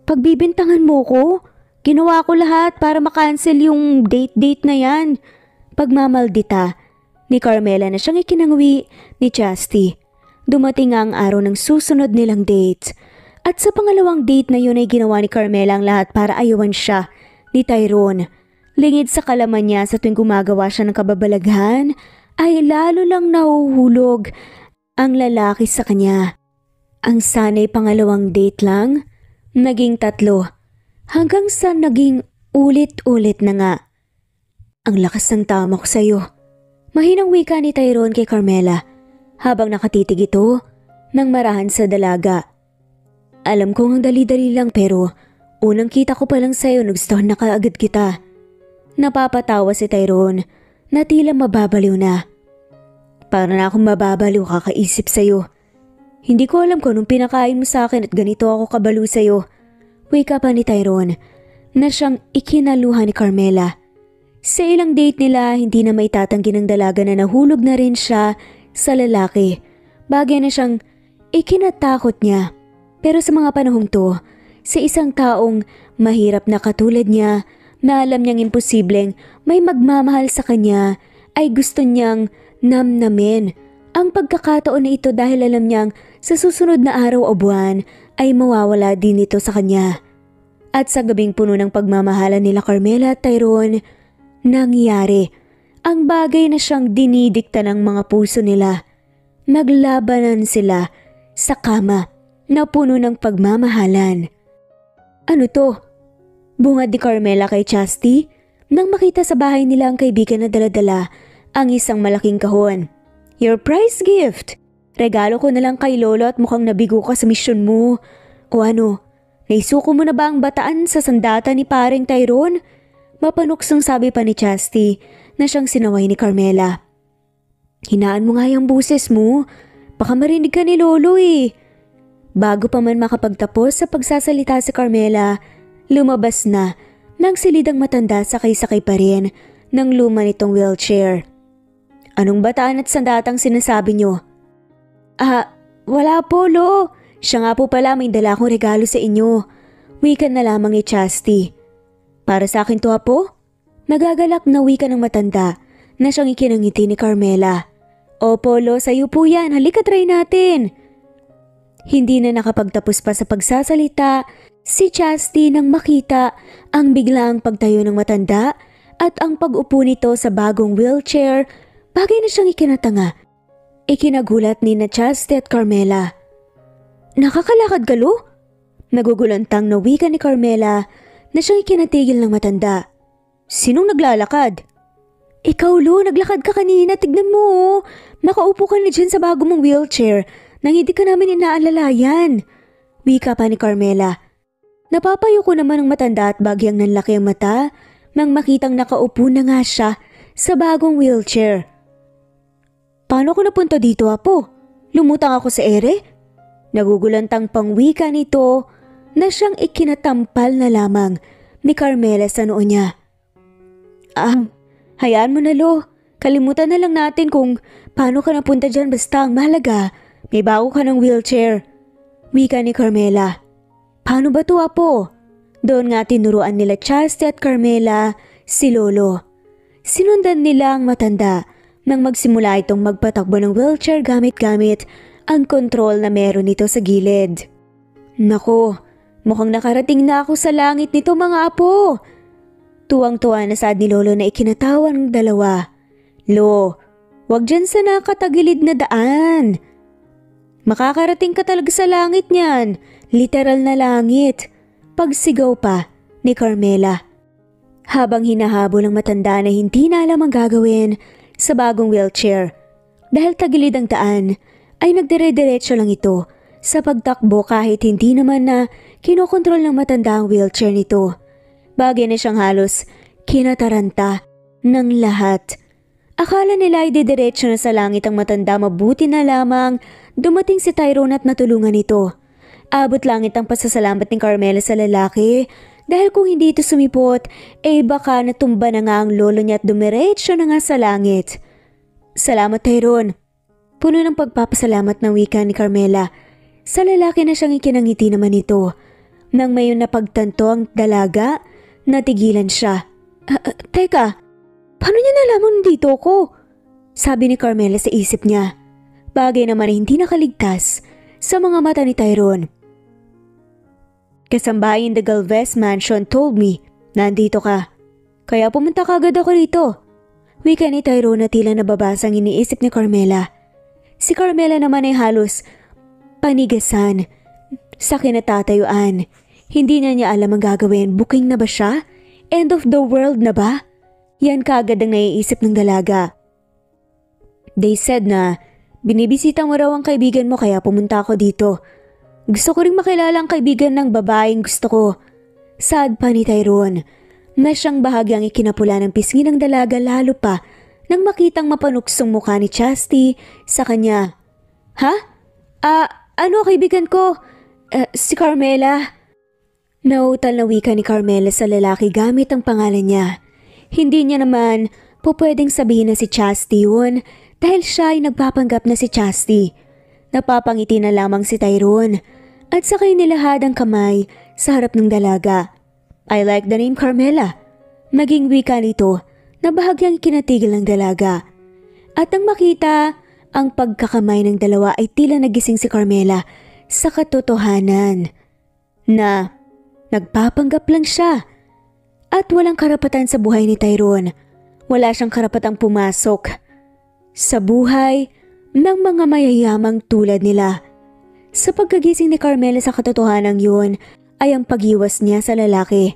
pagbibintangan mo ko, Ginawa ko lahat para makancel yung date na yan. Pagmamaldita ni Carmela na siyang ikinangwi ni Chastity. Dumating nga ang araw ng susunod nilang date. At sa pangalawang date na yun ay ginawa ni Carmela ang lahat para ayawan siya ni Tyrone. Lingid sa kalaman niya sa tuwing gumagawa siya ng kababalaghan ay lalo lang nahuhulog ang lalaki sa kanya. Ang sana'y pangalawang date lang, naging 3 hanggang sa naging ulit-ulit na nga. Ang lakas ng tama ko sa'yo. Mahinang wika ni Tyrone kay Carmela habang nakatitig ito ng marahan sa dalaga. Alam kong ang dali-dali lang pero unang kita ko pa lang sa'yo nagustuhan na kaagad kita. Napapatawa si Tyrone na tila mababaliw na. Para na akong mababaliw kakaisip sa'yo. Hindi ko alam kung anong pinakain mo sa akin at ganito ako kabalo sa'yo. Wika pa ni Tyrone na siyang ikinaluhan ni Carmela. Sa ilang date nila hindi na maitatanggi ng dalaga na nahulog na rin siya sa lalaki. Bagay na siyang ikinatakot niya. Pero sa mga panahong to, sa isang taong mahirap na katulad niya na alam niyang imposibleng may magmamahal sa kanya ay gusto niyang namnamin ang pagkakataon na ito dahil alam niyang sa susunod na araw o buwan ay mawawala din ito sa kanya. At sa gabing puno ng pagmamahalan nila Carmela at Tyrone, nangyari ang bagay na siyang dinidikta ng mga puso nila. Naglabanan sila sa kama na puno ng pagmamahalan. Ano to? Bungad ni Carmela kay Chastity nang makita sa bahay nila ang kaibigan na daladala ang isang malaking kahon. Your prize gift! Regalo ko na lang kay Lolo at mukhang nabigo ka sa misyon mo. O ano, naisuko mo na ba ang bataan sa sandata ni paring Tyrone? Mapanuksong sabi pa ni Chastity na siyang sinaway ni Carmela. Hinaan mo nga yung buses mo. Baka marinig ka ni Lolo eh. Bago pa man makapagtapos sa pagsasalita si Carmela, lumabas na nang silidang matanda sakay-sakay pa rin ng luma nitong wheelchair. Anong bataan at sandatang sinasabi niyo? Wala po, Lo. Siya nga po pala may dala akong regalo sa inyo. Wika na lamang ni Chastity. Para sa akin to, Apo? Nagagalak na wika ng matanda na siyang ikinangiti ni Carmela. Opo, Lo, sa'yo po yan. Halika, try natin. Hindi na nakapagtapos pa sa pagsasalita si Chastity nang makita ang biglaang pagtayo ng matanda at ang pag-upo nito sa bagong wheelchair. Bagay na siyang ikinatanga. Ikinagulat ni na Chastity at Carmela. Nakakalakad ka, Lo? Nagugulantang na wika ni Carmela na siyang ikinatigil ng matanda. Sinong naglalakad? Ikaw, Lo, naglakad ka kanina. Tignan mo, oh. Nakaupo ka na dyan sa bago mong wheelchair nang hindi ka namin inaalalayan. Wika pa ni Carmela. Napapayo ko naman ang matanda at bagyang nanlaki ang mata nang makitang nakaupo na nga siya sa bagong wheelchair. Paano ko napunta dito, Apo? Lumutang ako sa ere? Nagugulantang pangwika nito na siyang ikinatampal na lamang ni Carmela sa noo niya. Hayaan mo na, Lo. Kalimutan na lang natin kung paano ka napunta dyan basta ang mahalaga. May bago ka ng wheelchair. Wika ni Carmela. Paano ba to, Apo? Doon nga tinuruan nila Chastity at Carmela si Lolo. Sinundan nila ang matanda nang magsimula itong magpatakbo ng wheelchair gamit-gamit ang kontrol na meron nito sa gilid. Nako, mukhang nakarating na ako sa langit nito, mga Apo. Tuwang-tuwa na saad ni Lolo na ikinatawan ng dalawa. Lo, wag dyan sa nakatagilid na daan. Makakarating ka talaga sa langit niyan. Literal na langit. Pagsigaw pa ni Carmela. Habang hinahabol ang matanda na hindi na alam ang gagawin sa bagong wheelchair. Dahil tagilid ang daan, ay nagdire-diretso lang ito sa pagtakbo kahit hindi naman na kinokontrol ng matanda ang wheelchair nito. Bagay na siyang halos kinataranta ng lahat. Akala nila ay didiretso na sa langit ang matanda, mabuti na lamang dumating si Tyrone at natulungan ito. Abot langit ang pasasalamat ni Carmela sa lalaki dahil kung hindi ito sumipot, baka natumba na nga ang lolo niya at dumiretso na nga sa langit. Salamat, Tyrone. Puno ng pagpapasalamat ng wika ni Carmela. Sa lalaki na siyang ikinangiti naman ito. Nang mayon napagtanto ang dalaga Natigilan siya. Teka, paano niya nalaman dito ko? Sabi ni Carmela sa isip niya. Bagay naman na hindi nakaligtas sa mga mata ni Tyrone. Kasambahay in the Galvez Mansion told me nandito ka. Kaya pumunta kagad ako rito. Wika ni Tyrone na tila nababasang iniisip ni Carmela. Si Carmela naman ay halos panigasan sa kinatatayuan. Hindi niya alam ang gagawin. Booking na ba siya? End of the world na ba? Yan kagad ang naiisip ng dalaga. They said na binibisita mo raw ang kaibigan mo kaya pumunta ako dito. Gusto ko ring makilala ang kaibigan ng babaeng gusto ko. Sad pa ni Tyrone na siyang bahagyang ikinapula ng pisngi ng dalaga lalo pa nang makitang mapanuksong mukha ni Chastity sa kanya. Ha? Ano kaibigan ko? Si Carmela. Nautal na wika ni Carmela sa lalaki gamit ang pangalan niya. Hindi niya naman pwedeng sabihin na si Chastity yun dahil siya ay nagpapanggap na si Chastity. Napapangiti na lamang si Tyrone at sakay nilahad ang kamay sa harap ng dalaga. I like the name Carmela. Maging wika nito na bahagyang kinatigil ng dalaga. At nang makita ang pagkakamay ng dalawa ay tila nagising si Carmela sa katotohanan na nagpapanggap lang siya at walang karapatan sa buhay ni Tyrone. Wala siyang karapatang pumasok sa buhay ng mga mayayamang tulad nila. Sa pagkagising ni Carmela sa katotohanan yun ay ang pag-iwas niya sa lalaki.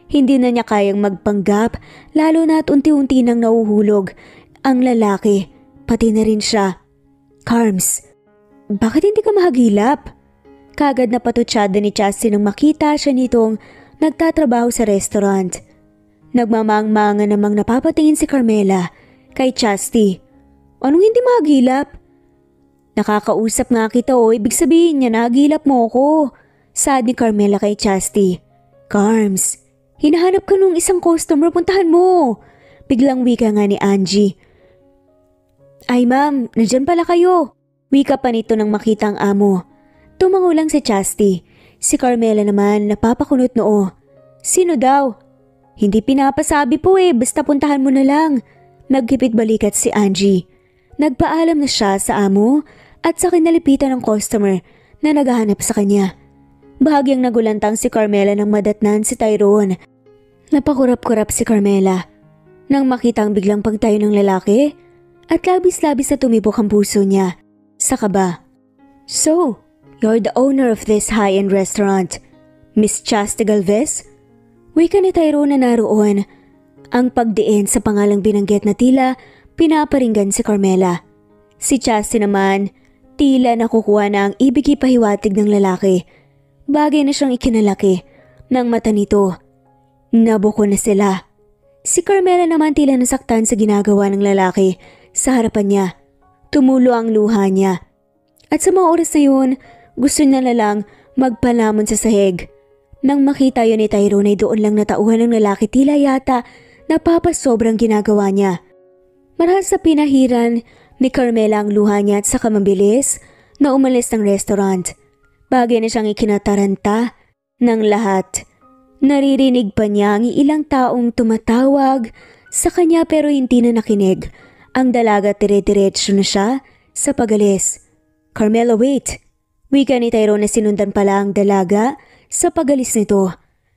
Hindi na niya kayang magpanggap lalo na at unti-unti nang nauhulog ang lalaki, pati na rin siya. Carms, bakit hindi ka mahagilap? Kagad na patutsada ni Chastity nang makita siya nitong nagtatrabaho sa restaurant. Nagmamang-manga namang napapatingin si Carmela kay Chastity. Anong hindi mahagilap? Nakakausap nga kita ibig sabihin niya nahagilap mo ko. Sad ni Carmela kay Chastity. Carms, hinahanap ka nung isang customer, puntahan mo. Biglang wika nga ni Angie. Ay ma'am, nandyan pala kayo. Wika pa nito nang makita ang amo. Tumango lang si Chastity. Si Carmela naman napapakunot noo. Sino daw? Hindi pinapasabi po basta puntahan mo na lang. Nagkipit balikat si Angie. Nagpaalam na siya sa amo at sa kinalipitan ng customer na naghahanap sa kanya. Bahagyang nagulantang si Carmela nang madatnan si Tyrone. Napakurap-kurap si Carmela nang makita ang biglang pagtayo ng lalaki at labis-labis na tumibok ang puso niya sa kaba. So, you're the owner of this high-end restaurant, Miss Chastity Galvez? Wika ni Tyrone na naroon ang pagdiin sa pangalang binanggit na tila pinaparinggan si Carmela. Si Chastity naman tila nakukuha na ang ibig ipahiwatig ng lalaki. Bagay na siyang ikinalaki ng mata nito. Nabuko na sila. Si Carmela naman tila nasaktan sa ginagawa ng lalaki sa harapan niya. Tumulo ang luha niya. At sa mga oras na yun, gusto niya na lang magpalamon sa sahig. Nang makita yun ni Tyrone ay doon lang natauhan ng lalaki tila yata napapasobrang ginagawa niya. Marahil sa pinahiran ni Carmela ang luha niya at saka mabilis na umalis ng restaurant. Bagay na siyang ikinataranta ng lahat. Naririnig pa niya ang ilang taong tumatawag sa kanya pero hindi na nakinig. Ang dalaga dire-diretso na siya sa pagalis. Carmela, wait! Wika ni Tyrone na sinundan pala ang dalaga sa pagalis nito.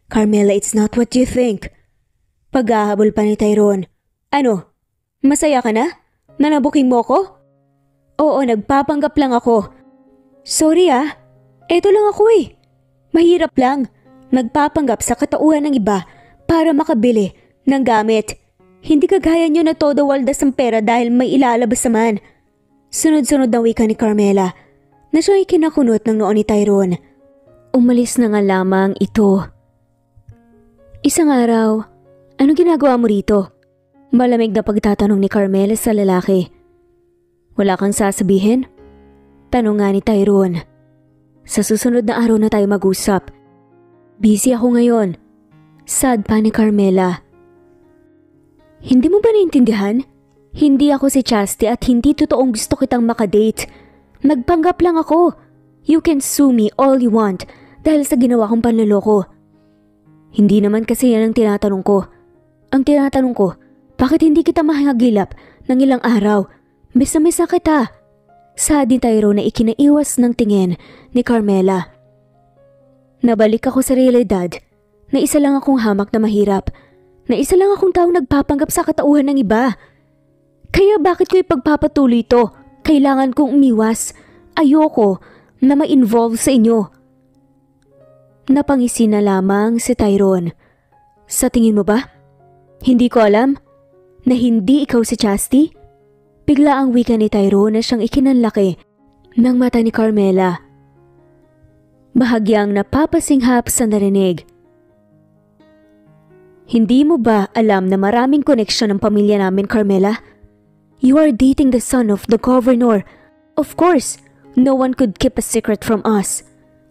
Carmela, it's not what you think. Paghahabol pa ni Tyrone. Ano? Masaya ka na? Nanabuking mo ko? Oo, nagpapanggap lang ako. Sorry eto lang ako Mahirap lang. Nagpapanggap sa katauhan ng iba para makabili ng gamit. Hindi kagaya nyo na todo waldas ang pera dahil may ilalabas naman. Sunod-sunod na wika ni Carmela na siyang ikinakunot ng noo ni Tyrone. Umalis na nga lamang ito. Isang araw, anong ginagawa mo rito? Malamig na pagtatanong ni Carmela sa lalaki. Wala kang sasabihin? Tanong nga ni Tyrone. Sa susunod na araw na tayo mag-usap. Busy ako ngayon. Sad pa ni Carmela. Hindi mo ba naintindihan? Hindi ako si Chastity at hindi totoong gusto kitang makadate. Nagpanggap lang ako. You can sue me all you want dahil sa ginawa kong panloloko. Hindi naman kasi yan ang tinatanong ko. Ang tinatanong ko, bakit hindi kita mahagilap ng ilang araw? Miss na kita. Saad ni Tyrone na ikinaiwas ng tingin ni Carmela. Nabalik ako sa realidad na isa lang akong hamak na mahirap, na isa lang akong taong nagpapanggap sa katauhan ng iba. Kaya bakit ko ipagpapatuloy ito? Kailangan kong umiwas. Ayoko na ma-involve sa inyo. Napangisi na lamang si Tyrone. Sa tingin mo ba? Hindi ko alam na hindi ikaw si Chastity? Bigla ang wika ni Tyrone na siyang ikinanlaki ng mata ni Carmela. Bahagyang napapasinghap sa narinig. Hindi mo ba alam na maraming koneksyon ng pamilya namin, Carmela? You are dating the son of the governor. Of course, no one could keep a secret from us.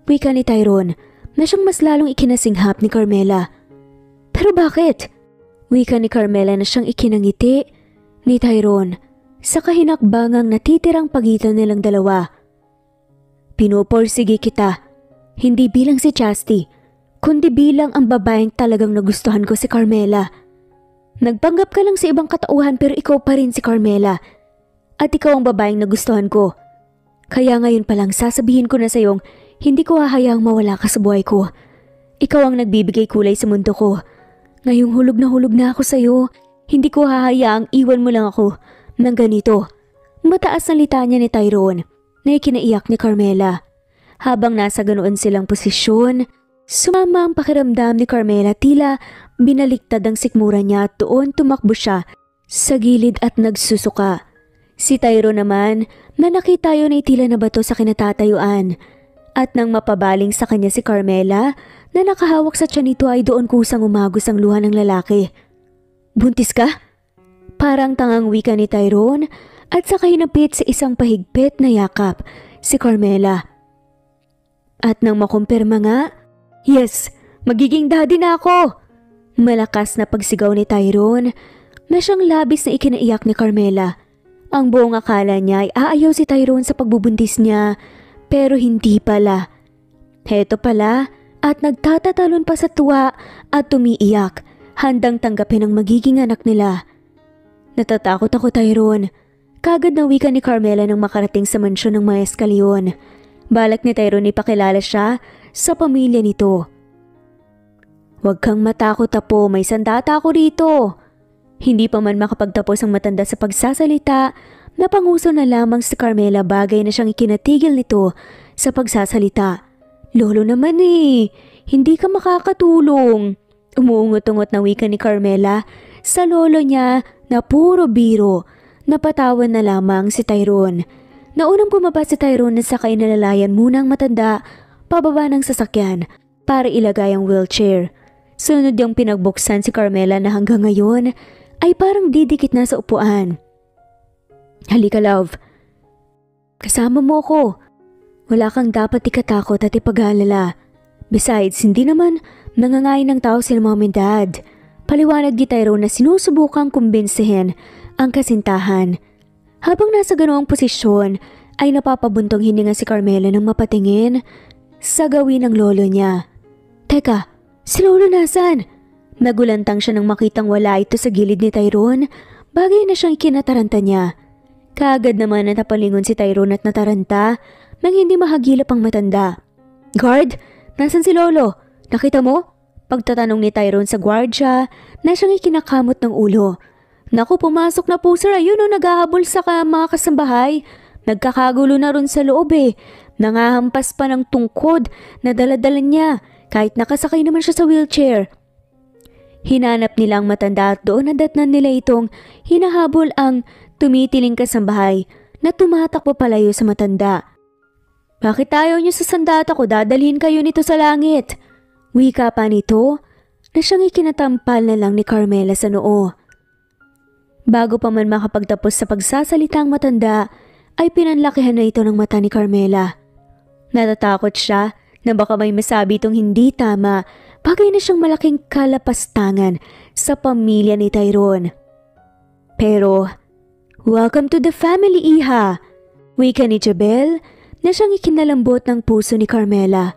Wika ni Tyrone na siyang mas lalong ikinasinghap ni Carmela. Pero bakit? Wika ni Carmela na siyang ikinangiti ni Tyrone sa kahinakbangang natitirang pagitan nilang dalawa. Pinuporsige kita, hindi bilang si Chastity, kundi bilang ang babaeng talagang nagustuhan ko si Carmela. Nagpanggap ka lang sa ibang katauhan pero ikaw pa rin si Carmela. At ikaw ang babaeng nagustuhan ko. Kaya ngayon pa lang sasabihin ko na sa'yong hindi ko hahayaang mawala ka sa buhay ko. Ikaw ang nagbibigay kulay sa mundo ko. Ngayong hulog na ako sa'yo, hindi ko hahayaang iwan mo lang ako ng ganito. Mataas na litanya ni Tyrone na ikinaiyak ni Carmela. Habang nasa ganoon silang posisyon, sumama ang pakiramdam ni Carmela, tila binaliktad ang sikmura niya at doon tumakbo siya sa gilid at nagsusuka. Si Tyrone naman na nakita yun ay tila nabato sa kinatatayuan. At nang mapabaling sa kanya si Carmela na nakahawak sa tiyan nito ay doon kusang umagos ang luha ng lalaki. Buntis ka? Parang tangang wika ni Tyrone at saka hinapit sa isang pahigpit na yakap si Carmela. At nang makumpirma nga, yes, magiging daddy na ako! Malakas na pagsigaw ni Tyrone na siyang labis na ikinaiyak ni Carmela. Ang buong akala niya ay aayaw si Tyrone sa pagbubuntis niya. Pero hindi pala. Heto pala at nagtatatalon pa sa tuwa at tumiiyak, handang tanggapin ang magiging anak nila. Natatakot ako, Tyrone. Kagad na wika ni Carmela nang makarating sa mansyon ng mga Escalion. Balak ni Tyrone ipakilala siya sa pamilya nito. Huwag kang matakot, apo, may sandata ako rito. Hindi pa man makapagtapos ang matanda sa pagsasalita, napanguso na lamang si Carmela, bagay na siyang ikinatigil nito sa pagsasalita. Lolo naman hindi ka makakatulong. Umuungot-ungot na wika ni Carmela sa lolo niya na puro biro. Napatawan na lamang si Tyrone. Naunang bumaba si Tyrone na sakay nalalayan muna ang matanda pababa ng sasakyan para ilagay ang wheelchair. Sunod yung pinagbuksan si Carmela na hanggang ngayon ay parang didikit na sa upuan. Halika, love. Kasama mo ako. Wala kang dapat ikatakot at ipag-alala. Besides, hindi naman nangangain ng tao sila mom and dad. Paliwanag ni Tyrone na sinusubukang kumbinsihin ang kasintahan. Habang nasa ganoong posisyon, ay napapabuntong hininga si Carmela nang mapatingin sa gawin ng lolo niya. Teka, si lolo nasan? Nagulantang siya nang makitang wala ito sa gilid ni Tyrone, bagay na siyang ikinataranta niya. Kaagad naman na napalingon si Tyrone at nataranta nang hindi mahagilap ang matanda. Guard, nasan si lolo? Nakita mo? Pagtatanong ni Tyrone sa gwardya na siyang ikinakamot ng ulo. Naku, pumasok na po sir, ayun o, naghahabol sa mga kasambahay. Nagkakagulo na ron sa loob Nangahampas pa ng tungkod na daladala niya kahit nakasakay naman siya sa wheelchair. Hinanap nila ang matanda at doon nadatnan nila itong hinahabol ang tumitiling kasambahay na tumatakbo palayo sa matanda. Bakit ayaw niyo sa sandata ko? Dadalhin kayo nito sa langit. Wika pa nito na siyang ikinatampal na lang ni Carmela sa noo. Bago pa man makapagtapos sa pagsasalita ang matanda, ay pinanlakihan na ito ng mata ni Carmela. Natatakot siya na baka may masabi itong hindi tama, bagay na siyang malaking kalapastangan sa pamilya ni Tyrone. Pero, welcome to the family, iha! Wika ni Jabel na siyang ikinalambot ng puso ni Carmela.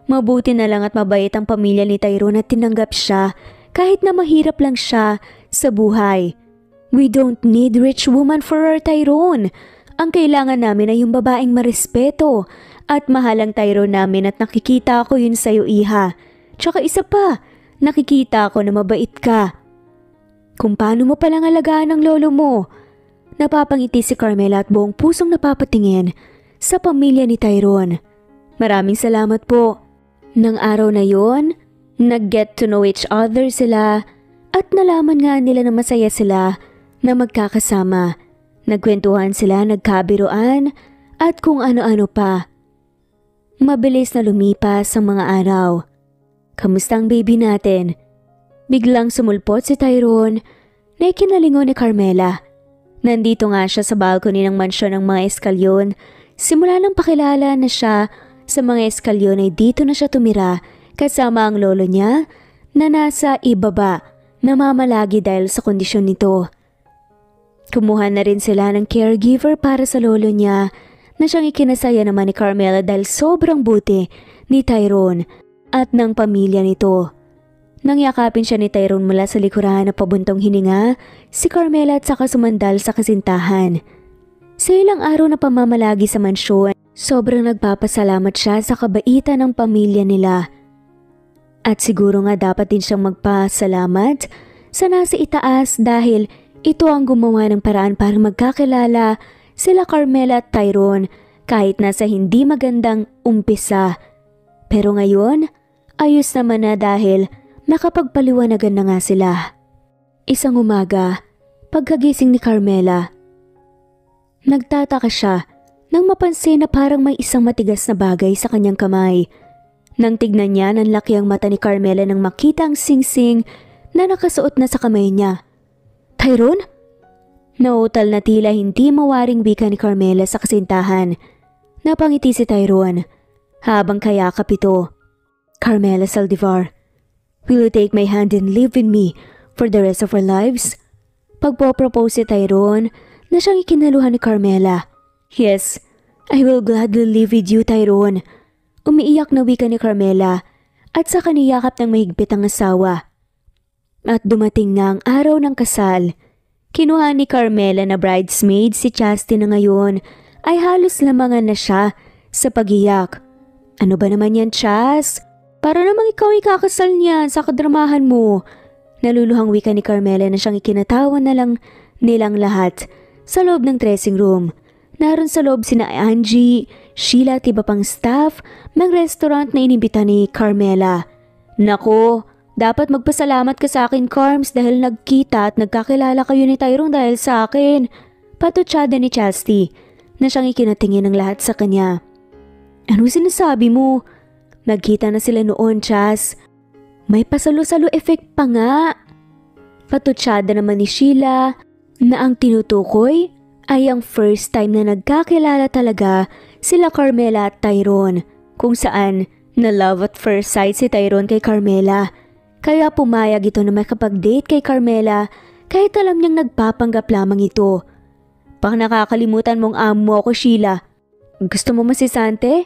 Mabuti na lang at mabait ang pamilya ni Tyrone at tinanggap siya kahit na mahirap lang siya sa buhay. We don't need rich woman for our Tyrone. Ang kailangan namin ay yung babaeng marespeto at mahal ang Tyrone namin at nakikita ko yun sa'yo, Iha. Tsaka isa pa, nakikita ko na mabait ka. Kung paano mo palang alagaan ang lolo mo. Napapangiti si Carmela at buong pusong napapatingin sa pamilya ni Tyrone. Maraming salamat po. Nang araw na yon, nag-get to know each other sila at nalaman nga nila na masaya sila na magkakasama. Nagkwentuhan sila, nagkabiruan at kung ano-ano pa. Mabilis na lumipas ang mga araw. Kamusta ang baby natin? Biglang sumulpot si Tyrone na ikinalingon ni Carmela. Nandito nga siya sa balcony ng mansyon ng mga Escalyon. Simula nang pakilala na siya sa mga Escalyon ay dito na siya tumira kasama ang lolo niya na nasa ibaba, namamalagi dahil sa kondisyon nito. Kumuha na rin sila ng caregiver para sa lolo niya na siyang ikinasaya naman ni Carmela dahil sobrang buti ni Tyrone at ng pamilya nito. Nangyakapin siya ni Tyrone mula sa likuran na pabuntong hininga si Carmela at saka sumandal sa kasintahan. Sa ilang araw na pamamalagi sa mansyon, sobrang nagpapasalamat siya sa kabaitan ng pamilya nila. At siguro nga dapat din siyang magpasalamat sa nasa itaas dahil ito ang gumawa ng paraan para magkakilala sila Carmela at Tyrone kahit nasa hindi magandang umpisa. Pero ngayon, ayos naman na dahil nakapagpaliwanagan na nga sila. Isang umaga, pagkagising ni Carmela, nagtataka siya nang mapansin na parang may isang matigas na bagay sa kanyang kamay. Nang tignan niya, nanlaki ang mata ni Carmela nang makita ang singsing na nakasuot na sa kamay niya. Tyrone? Nautal na tila hindi mawaring wika ni Carmela sa kasintahan. Napangiti si Tyrone habang kayakap ito. Carmela Saldivar, will you take my hand and live with me for the rest of our lives? Pagpopropose si Tyrone na siyang ikinaluhan ni Carmela. Yes, I will gladly live with you, Tyrone. Umiiyak na wika ni Carmela at sa kaniyakap ng mahigpit ang asawa. At dumating na ang araw ng kasal. Kinuha ni Carmela na bridesmaid si Chastity na ngayon ay halos lamangan na siya sa pagiyak. Ano ba naman yan, Chas? Para namang ikaw ikakasal niyan sa kadramahan mo. Naluluhang wika ni Carmela na siyang ikinatawan na lang nilang lahat sa loob ng dressing room. Naroon sa loob sina Angie, Sheila at iba pang staff ng restaurant na inimbita ni Carmela. Nako, dapat magpasalamat ka sa akin, Carms, dahil nagkita at nagkakilala kayo ni Tyrone dahil sa akin. Patutsada ni Chastity na siyang ikinatingin ng lahat sa kanya. Ano sinasabi mo? Nagkita na sila noon, Chas. May pasalo-salo effect pa nga. Patutsada naman ni Sheila na ang tinutukoy ay ang first time na nagkakilala talaga sila Carmela at Tyrone, kung saan na love at first sight si Tyrone kay Carmela. Kaya pumayag ito na makapag-date kay Carmela kahit alam niyang nagpapanggap lamang ito. Baka nakakalimutan mong amo ako, Sheila. Gusto mo masisante?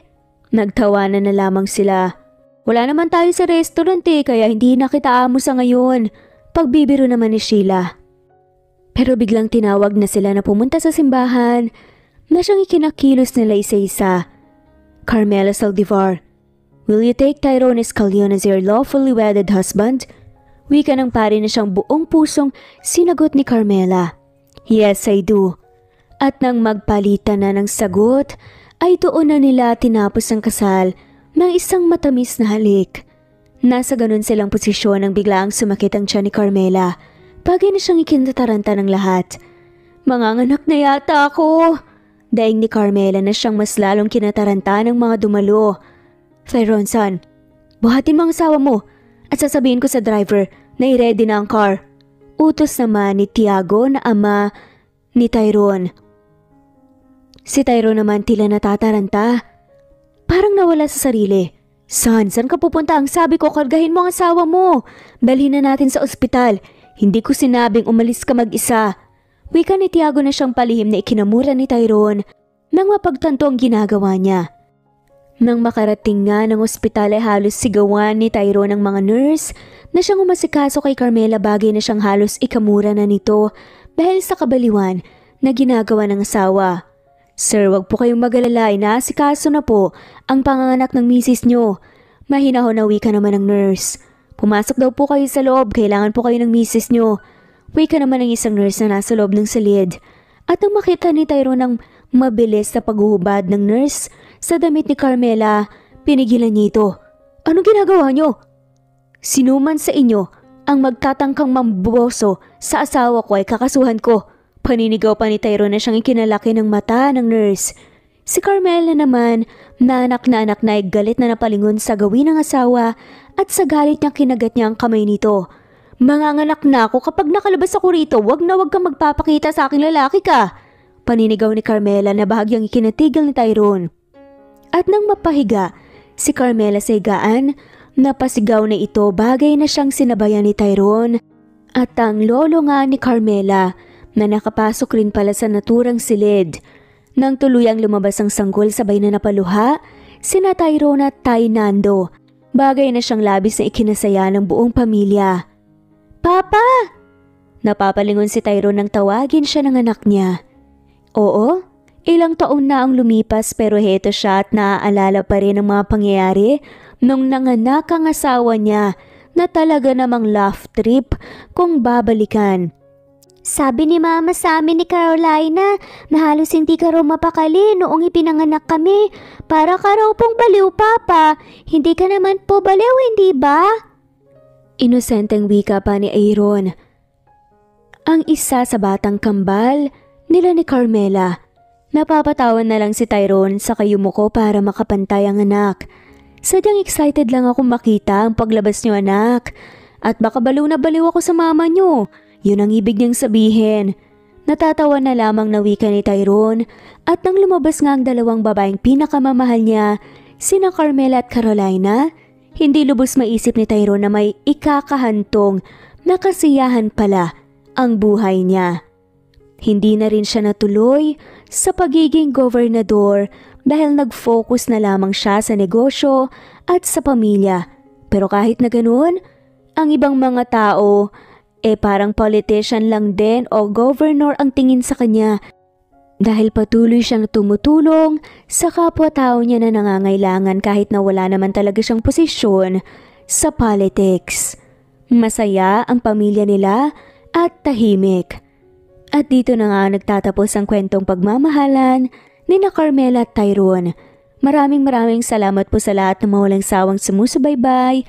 Nagtawanan na lamang sila. Wala naman tayo sa restaurant kaya hindi na kita amo sa ngayon. Pagbibiro naman ni Sheila. Pero biglang tinawag na sila na pumunta sa simbahan na siyang ikinakilos nila isa-isa. Carmela Saldivar, will you take Tyrone Escalyon as your lawfully wedded husband? Wika ng pari na siyang buong pusong sinagot ni Carmela. Yes, I do. At nang magpalitan na ng sagot, ay doon na nila tinapos ang kasal ng isang matamis na halik. Nasa ganun silang posisyon nang biglaang sumakit ang tiyan ni Carmela. Bagay na siyang ikinataranta ng lahat. Manganganak na yata ako. Daing ni Carmela na siyang mas lalong kinataranta ng mga dumalo. Tyrone, son, buhatin mo ang asawa mo at sasabihin ko sa driver na i-ready na ang car. Utos naman ni Tiago na ama ni Tyrone. Si Tyrone naman tila natataranta. Parang nawala sa sarili. Son, saan ka pupunta? Ang sabi ko, kargahin mo ang asawa mo. Dalhin na natin sa ospital. Hindi ko sinabing umalis ka mag-isa. Wika ni Tiago na siyang palihim na ikinamura ni Tyrone nang mapagtanto ang ginagawa niya. Nang makarating nga ng ospital ay halos sigawan ni Tyrone ng mga nurse na siyang umasikaso kay Carmela, bagay na siyang halos ikamura na nito dahil sa kabaliwan na ginagawa ng asawa. "Sir, wag po kayong mag-alala, inaasikaso na po ang panganganak ng misis nyo." Mahinahon na wika naman ng nurse. "Pumasok daw po kayo sa loob, kailangan po kayo ng misis nyo." Wika naman ng isang nurse na nasa loob ng silid. At nang makita ni Tyrone ang mabilis na paghuhubad ng nurse sa damit ni Carmela, pinigilan niya ito. "Anong ginagawa nyo? Sino man sa inyo ang magtatangkang mamboso sa asawa ko ay kakasuhan ko." Paninigaw pa ni Tyrone na siyang ikinalaki ng mata ng nurse. Si Carmela naman, na anak na ay galit na napalingon sa gawin ng asawa at sa galit niya kinagat niya ang kamay nito. "Manganganak na ako, kapag nakalabas ako rito, wag na wag kang magpapakita sa aking lalaki ka." Paninigaw ni Carmela na bahagyang ikinatigil ni Tyrone. At nang mapahiga si Carmela sa higaan, napasigaw na ito, bagay na siyang sinabayan ni Tyrone. At ang lolo nga ni Carmela na nakapasok rin pala sa naturang silid. Nang tuluyang lumabas ang sanggol sabay na napaluha, sina Tyrone at Tay Nando, bagay na siyang labis na ikinasaya ng buong pamilya. "Papa!" Napapalingon si Tyrone nang tawagin siya ng anak niya. Oo, ilang taon na ang lumipas pero heto siya at naaalala pa rin ang mga pangyayari nung nanganak ang asawa niya na talaga namang laugh trip kung babalikan. "Sabi ni Mama sa amin ni Carolina na halos hindi ka raw mapakali noong ipinanganak kami. Para ka raw pong baliw, Papa. Hindi ka naman po baliw, hindi ba?" Inosenteng wika pa ni Aaron, ang isa sa batang kambal nila ni Carmela. Napapatawan na lang si Tyrone sa kayumuko para makapantay ang anak. "Sadyang excited lang ako makita ang paglabas niyo, anak. At baka baliw na baliw ako sa mama niyo. Yun ang ibig niyang sabihin." Natatawa na lamang na wika ni Tyrone at nang lumabas nga ang dalawang babaeng pinakamamahal niya, sina Carmela at Carolina, hindi lubos maisip ni Tyrone na may ikakahantong na kasiyahan pala ang buhay niya. Hindi na rin siya natuloy sa pagiging gobernador dahil nag-focus na lamang siya sa negosyo at sa pamilya. Pero kahit na ganoon, ang ibang mga tao parang politician lang din o governor ang tingin sa kanya dahil patuloy siyang tumutulong sa kapwa-tao niya na nangangailangan kahit na wala naman talaga siyang posisyon sa politics. Masaya ang pamilya nila at tahimik. At dito na nga nagtatapos ang kwentong pagmamahalan ni na Carmela at Tyrone. Maraming salamat po sa lahat na mawalang sawang sumusubaybay